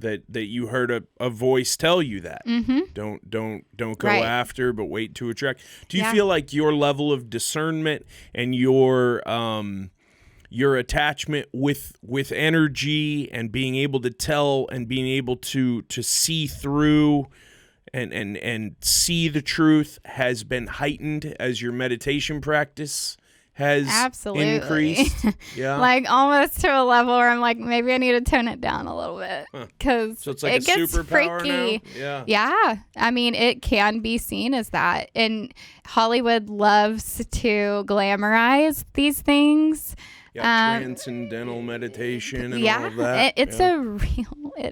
that you heard a voice tell you that. Mm-hmm. Don't go Right. after, but wait to attract. Do you Yeah. feel like your level of discernment and your attachment with energy and being able to tell and being able to see through and see the truth has been heightened as your meditation practice has Absolutely. increased? Yeah. Like almost to a level where I'm like, maybe I need to tone it down a little bit, because So it's like it a gets superpower freaky. now? Yeah. Yeah. I mean, it can be seen as that. And Hollywood loves to glamorize these things. Yeah, transcendental meditation and all of Yeah, that. it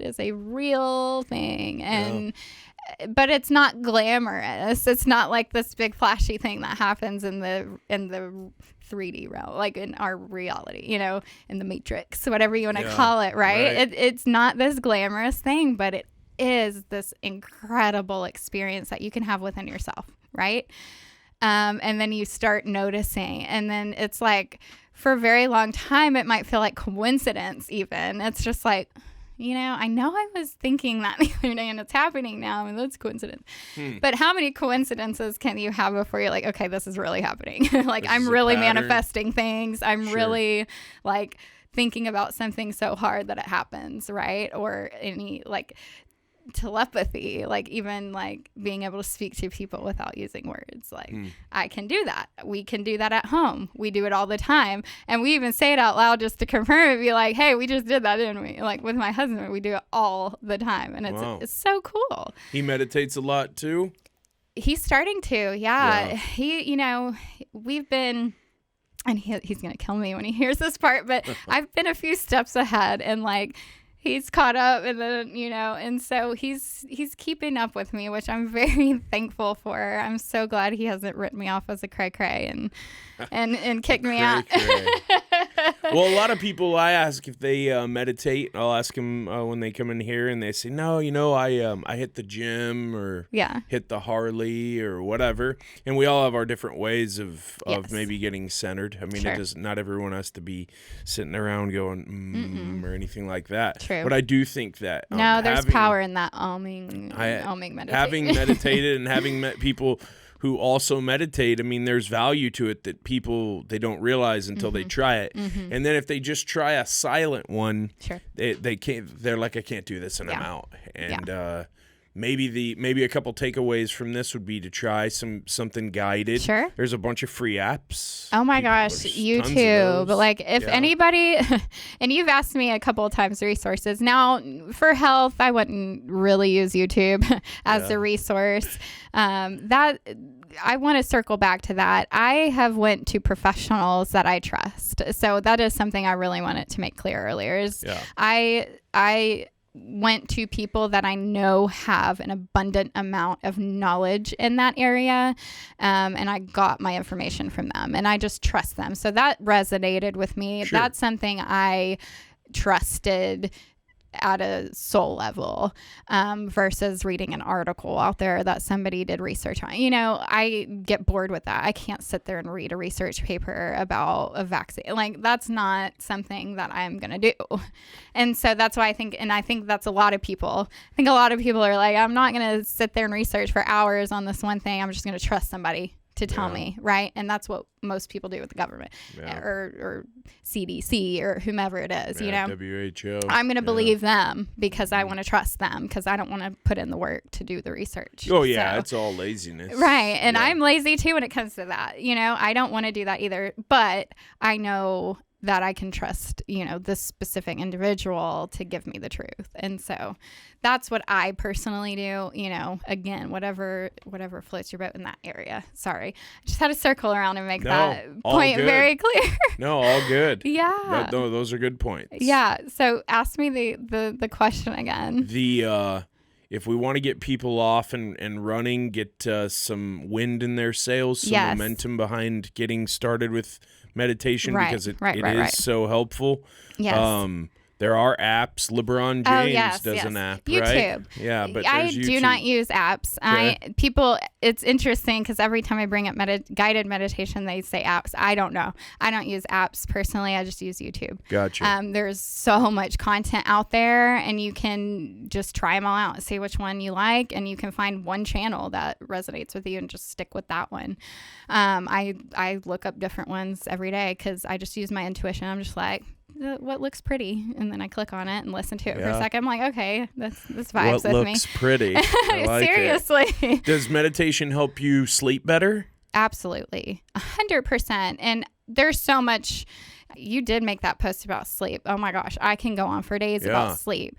is a real thing. And but it's not glamorous. It's not like this big flashy thing that happens in the 3D realm, like in our reality, in the Matrix, whatever you want to call it, right? It's not this glamorous thing, but it is this incredible experience that you can have within yourself, right? And then you start noticing, and then it's like, for a very long time, it might feel like coincidence even. It's just like, I know I was thinking that the other day and it's happening now, and that's coincidence. But how many coincidences can you have before you're like, okay, this is really happening? Like, I'm really manifesting things. I'm really thinking about something so hard that it happens, right? Or any telepathy, even being able to speak to people without using words. I can do that. We can do that at home. We do it all the time. And we even say it out loud just to confirm it, be like, hey, we just did that, didn't we? With my husband, we do it all the time. And it's so cool. He meditates a lot too? He's starting to, yeah. He, we've been, and he's going to kill me when he hears this part, but I've been a few steps ahead, and he's caught up, and then, and so he's keeping up with me, which I'm very thankful for. I'm so glad he hasn't written me off as a cray-cray and kicked me out. Well, a lot of people, I ask if they meditate. I'll ask them when they come in here, and they say, no, I hit the gym or hit the Harley or whatever. And we all have our different ways of maybe getting centered. I mean, it does, not everyone has to be sitting around going or anything like that. True. But I do think that there's power in that oming meditation. Having meditated and having met people who also meditate, I mean, there's value to it that people, they don't realize until they try it. Mm-hmm. And then if they just try a silent one, they can't, they're like, I can't do this, and I'm out. And maybe a couple takeaways from this would be to try something guided. Sure. There's a bunch of free apps. Oh my gosh, YouTube. Like if anybody, and you've asked me a couple of times resources. Now for health, I wouldn't really use YouTube as a resource. That I want to circle back to that. I have went to professionals that I trust. So that is something I really wanted to make clear earlier is I went to people that I know have an abundant amount of knowledge in that area. And I got my information from them and I just trust them. So that resonated with me. Sure. That's something I trusted at a soul level versus reading an article out there that somebody did research on. I get bored with that. I can't sit there and read a research paper about a vaccine. Like that's not something that I'm going to do. And so that's why I think that's a lot of people. I think a lot of people are like, I'm not going to sit there and research for hours on this one thing. I'm just going to trust somebody to tell me, right? And that's what most people do with the government or CDC or whomever it is, WHO. I'm going to believe them because I want to trust them because I don't want to put in the work to do the research. Oh, yeah, it's all laziness. Right, and I'm lazy too when it comes to that. I don't want to do that either, but I know that I can trust, this specific individual to give me the truth. And so that's what I personally do, again, whatever floats your boat in that area. Sorry. I just had to circle around and make that point very clear. No, all good. Yeah. No, those are good points. Yeah. So ask me the question again. If we want to get people off and running, get some wind in their sails, some momentum behind getting started with meditation because it is so helpful. Yes. There are apps. LeBron James does an app, YouTube. Right? Yeah, but I do not use apps. Okay. It's interesting because every time I bring up guided meditation, they say apps. I don't know. I don't use apps personally. I just use YouTube. Gotcha. There's so much content out there, and you can just try them all out and see which one you like, and you can find one channel that resonates with you and just stick with that one. I look up different ones every day because I just use my intuition. I'm just like, what looks pretty, and then I click on it and listen to it for a second. I'm like, okay, this vibes with me. What looks pretty? I like Seriously. It. Does meditation help you sleep better? Absolutely, 100%. And there's so much. You did make that post about sleep. Oh my gosh, I can go on for days about sleep.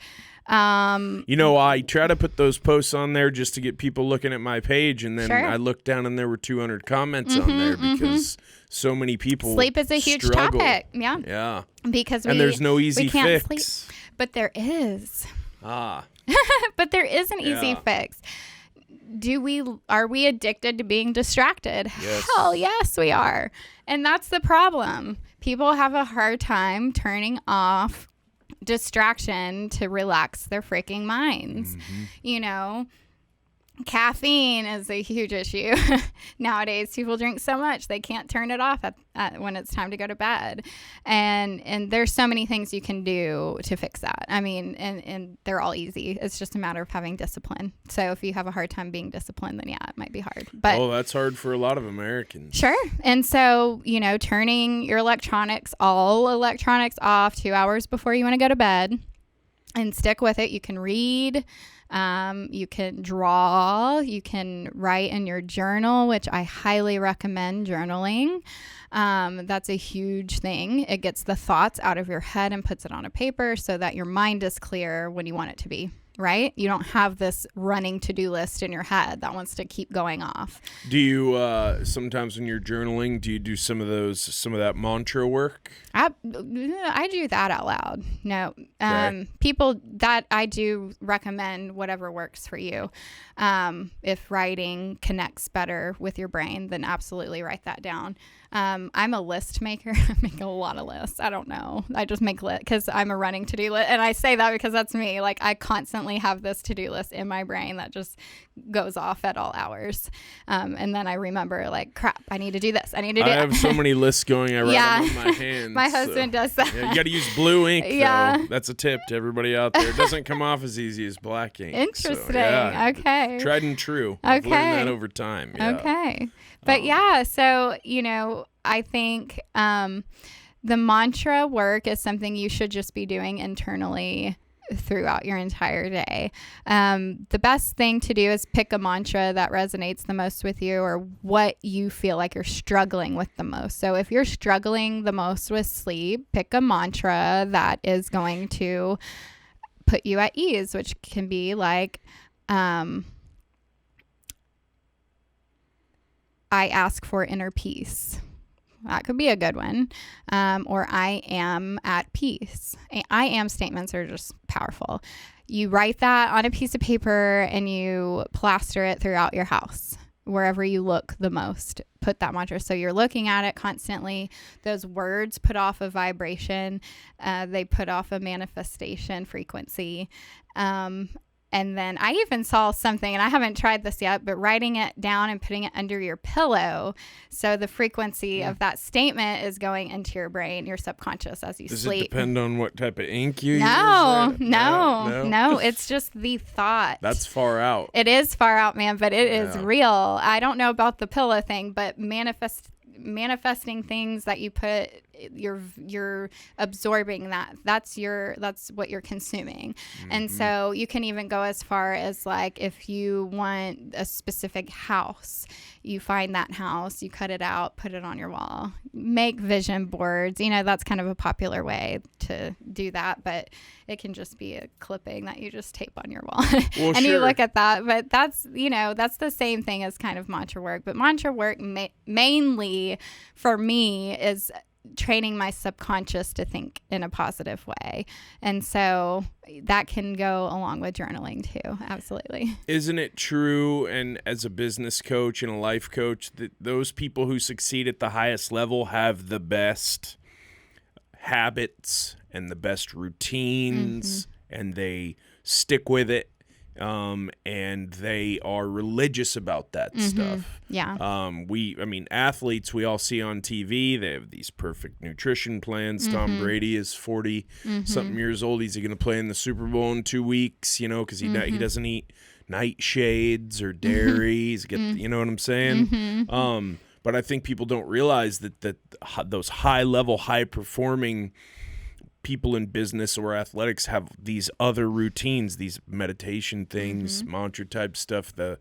I try to put those posts on there just to get people looking at my page, and then I looked down and there were 200 comments on there because so many people sleep is a huge struggle. topic. Yeah. Because there's no easy we can't fix. Sleep. But there is. But there is an easy fix. Are we addicted to being distracted? Yes. Hell yes, we are. And that's the problem. People have a hard time turning off distraction to relax their freaking minds. Caffeine is a huge issue. Nowadays, people drink so much they can't turn it off when it's time to go to bed. And there's so many things you can do to fix that. I mean, and they're all easy. It's just a matter of having discipline. So if you have a hard time being disciplined, then it might be hard. But that's hard for a lot of Americans. Sure. And so, turning your all electronics off 2 hours before you want to go to bed and stick with it. You can read. You can draw, you can write in your journal, which I highly recommend journaling. That's a huge thing. It gets the thoughts out of your head and puts it on a paper so that your mind is clear when you want it to be. Right? You don't have this running to-do list in your head that wants to keep going off. Do you, sometimes when you're journaling, do you do some of that mantra work? I do that out loud. No. Okay. People that I do recommend whatever works for you. If writing connects better with your brain, then absolutely write that down. I'm a list maker. I make a lot of lists. I don't know. I just make because I'm a running to-do list. And I say that because that's me. Like I constantly have this to-do list in my brain that just goes off at all hours. And then I remember like, crap, I need to do this. I need to do I have so many lists going. I write them on my hands. My husband does that. Yeah, you got to use blue ink. Though. That's a tip to everybody out there. It doesn't come off as easy as black ink. Interesting. So, okay. Tried and true. Okay. I've learned that over time. Yeah. Okay. But so, I think the mantra work is something you should just be doing internally throughout your entire day. The best thing to do is pick a mantra that resonates the most with you, or what you feel like you're struggling with the most. So if you're struggling the most with sleep, pick a mantra that is going to put you at ease, which can be like, I ask for inner peace. That could be a good one. Or I am at peace. I am statements are just powerful. You write that on a piece of paper and you plaster it throughout your house. Wherever you look the most, put that mantra. So you're looking at it constantly. Those words put off a vibration. They put off a manifestation frequency. And then I even saw something, and I haven't tried this yet, but writing it down and putting it under your pillow. So the frequency of that statement is going into your brain, your subconscious as you sleep. Does it depend on what type of ink you use? No. It's just the thought. That's far out. It is far out, man, but it is real. I don't know about the pillow thing, but manifesting things that you put, you're absorbing that's what you're consuming. And so you can even go as far as, like, if you want a specific house, you find that house, you cut it out, put it on your wall, make vision boards. That's kind of a popular way to do that, but it can just be a clipping that you just tape on your wall. Well, and you look at that, but that's the same thing as kind of mantra work. But mantra work mainly for me is training my subconscious to think in a positive way. And so that can go along with journaling too. Absolutely. Isn't it true, and as a business coach and a life coach, that those people who succeed at the highest level have the best habits and the best routines, and they stick with it, and they are religious about that stuff. Yeah. Athletes we all see on TV, they have these perfect nutrition plans. Tom Brady is 40 something years old. He's going to play in the Super Bowl in 2 weeks, because he doesn't eat nightshades or dairy. He's you know what I'm saying? But I think people don't realize that those high level, high performing people in business or athletics have these other routines, these meditation things, mantra type stuff, the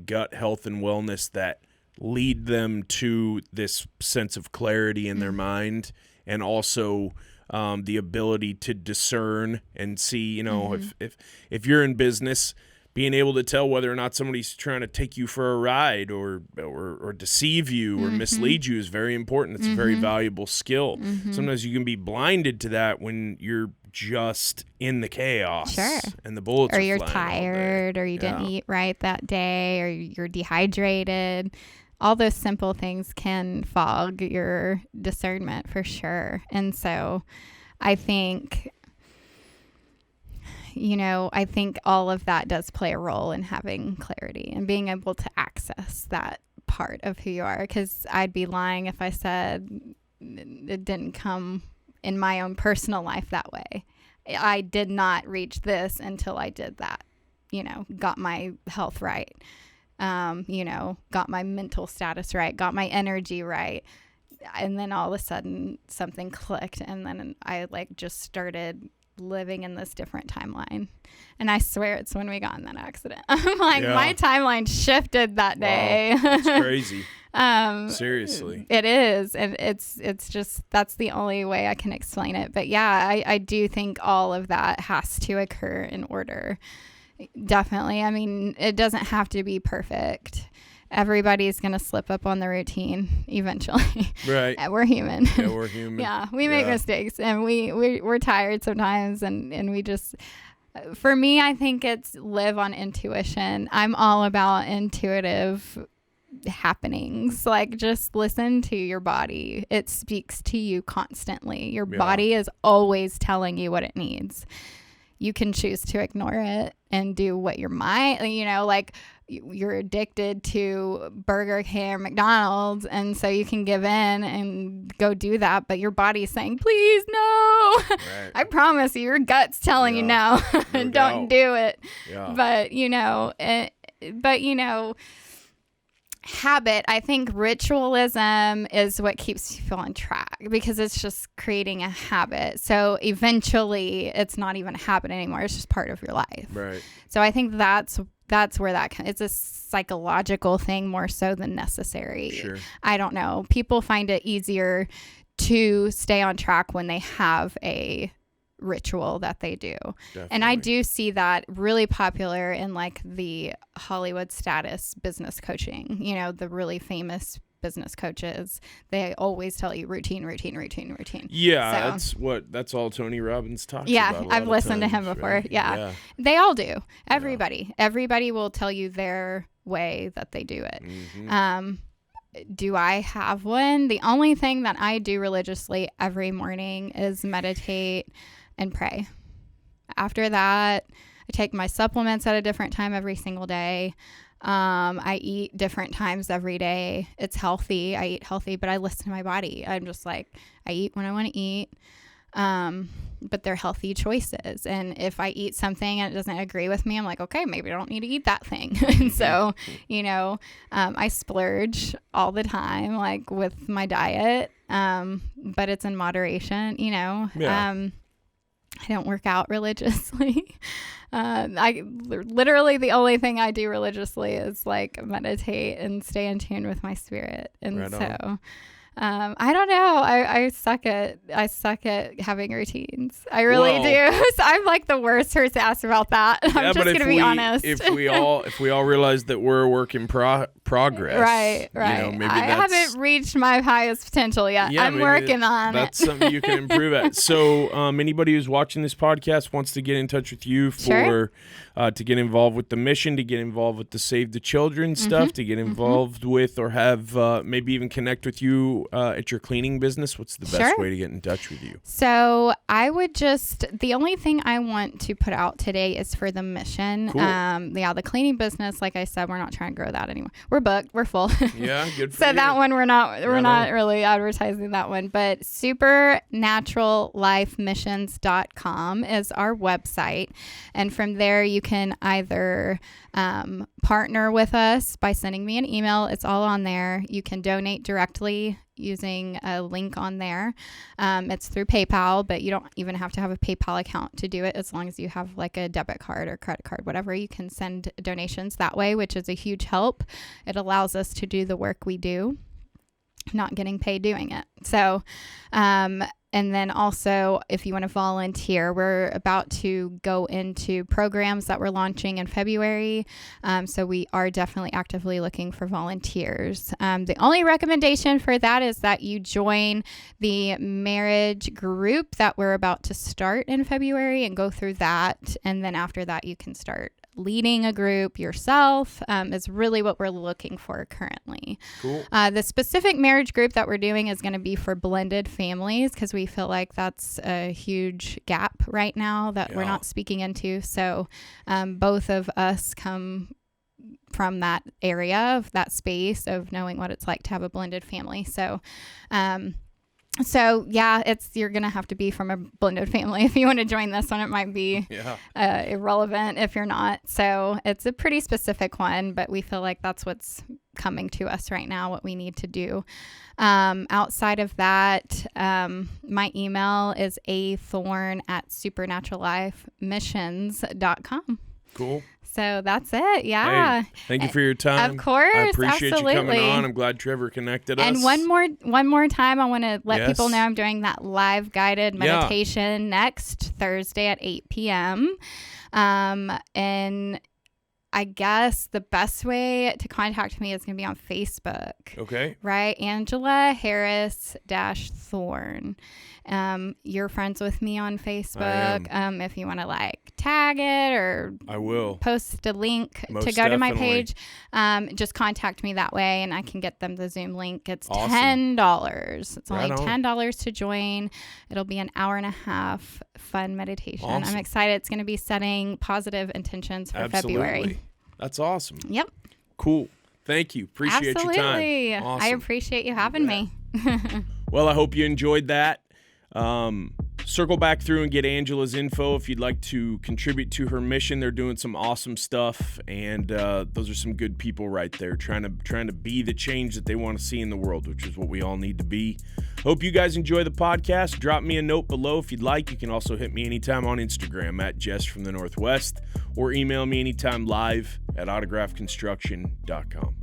gut health and wellness that lead them to this sense of clarity in their mind, and also the ability to discern and see, if you're in business, being able to tell whether or not somebody's trying to take you for a ride or deceive you or mislead you is very important. It's a very valuable skill. Sometimes you can be blinded to that when you're just in the chaos and the bullets or are you're flying tired, or you didn't eat right that day, or you're dehydrated. All those simple things can fog your discernment for sure. And so I think all of that does play a role in having clarity and being able to access that part of who you are. Because I'd be lying if I said it didn't come in my own personal life that way. I did not reach this until I did that, got my health right, got my mental status right, got my energy right. And then all of a sudden something clicked, and then I just started living in this different timeline. And I swear it's when we got in that accident. I'm like, my timeline shifted that day. Wow, that's crazy. Seriously. It is. And it's just, that's the only way I can explain it. But yeah, I do think all of that has to occur in order. Definitely. I mean, it doesn't have to be perfect. Everybody's going to slip up on the routine eventually. Right. We're human. Yeah, we're human. Yeah, we make mistakes, and we're tired sometimes, and we just, for me, I think it's live on intuition. I'm all about intuitive happenings. Just listen to your body. It speaks to you constantly. Your body is always telling you what it needs. You can choose to ignore it and do what your mind, you're addicted to Burger King or McDonald's, and so you can give in and go do that, but your body's saying, please, no. Right. I promise you, your gut's telling you no. Don't do it. Yeah. But habit. I think ritualism is what keeps you on track because it's just creating a habit. So eventually it's not even a habit anymore. It's just part of your life. Right. So I think that's where it's a psychological thing more so than necessary. Sure. I don't know. People find it easier to stay on track when they have a ritual that they do. Definitely. And I do see that really popular in like the Hollywood status business coaching, the really famous business coaches. They always tell you routine. Yeah, so, that's all Tony Robbins talks about. Yeah, I've listened to him before. Right? Yeah. They all do. Everybody will tell you their way that they do it. Mm-hmm. Do I have one? The only thing that I do religiously every morning is meditate and pray. After that, I take my supplements at a different time every single day. I eat different times every day. It's healthy. I eat healthy, but I listen to my body. I'm just like, I eat when I want to eat. But they're healthy choices. And if I eat something and it doesn't agree with me, I'm like, okay, maybe I don't need to eat that thing. And so, I splurge all the time, like with my diet. But it's in moderation, Yeah. I don't work out religiously. I literally the only thing I do religiously is like meditate and stay in tune with my spirit. And right I don't know. I suck at having routines. I really do. So I'm like the worst person to ask about that. I'm just going to be honest. If we all realize that we're a work in progress. Right. Maybe I haven't reached my highest potential yet. Yeah, I'm working on it. That's something you can improve at. So anybody who's watching this podcast wants to get in touch with you for to get involved with the mission, to get involved with the Save the Children stuff, to get involved with or have maybe even connect with you at your cleaning business, what's the best way to get in touch with you? So I would the only thing I want to put out today is for the mission. Cool. The cleaning business, like I said, we're not trying to grow that anymore. We're booked. We're full. Yeah, good for so you. That one we're not really advertising that one, but supernaturallifemissions.com is our website. And from there you can either partner with us by sending me an email. It's all on there. You can donate directly using a link on there. It's through PayPal, but you don't even have to have a PayPal account to do it. As long as you have like a debit card or credit card, whatever, you can send donations that way, which is a huge help. It allows us to do the work we do, not getting paid doing it. So, and then also, if you want to volunteer, we're about to go into programs that we're launching in February. So we are definitely actively looking for volunteers. The only recommendation for that is that you join the marriage group that we're about to start in February and go through that. And then after that, you can start leading a group yourself, is really what we're looking for currently. Cool. The specific marriage group that we're doing is going to be for blended families because we feel like that's a huge gap right now that we're not speaking into. So both of us come from that area, of that space of knowing what it's like to have a blended family. So you're going to have to be from a blended family. If you want to join this one, it might be irrelevant if you're not. So it's a pretty specific one, but we feel like that's what's coming to us right now, what we need to do. Outside of that, my email is athorne@supernaturallifemissions.com. Cool. So that's it. Yeah. Hey, thank you for your time. Of course. I appreciate absolutely. you coming on. I'm glad Trevor connected us. And one more time, I want to let people know I'm doing that live guided meditation next Thursday at 8 p.m. And I guess the best way to contact me is going to be on Facebook. Okay. Right? Angela Harris-Thorne. You're friends with me on Facebook. If you want to tag it or I will post a link Most to go to my definitely. page, just contact me that way and I can get them the Zoom link. It's awesome. $10. It's only Right on. $10 to join. It'll be an hour and a half fun meditation. Awesome. I'm excited. It's going to be setting positive intentions for February. That's awesome. Yep. Cool. Thank you. Appreciate your time. Awesome. I appreciate you having me. Well, I hope you enjoyed that. Circle back through and get Angela's info if you'd like to contribute to her mission. They're doing some awesome stuff, and those are some good people right there trying to be the change that they want to see in the world, which is what we all need to be. Hope you guys enjoy the podcast. Drop me a note below if you'd like. You can also hit me anytime on Instagram at Jess from the Northwest, or email me anytime live at autographconstruction.com.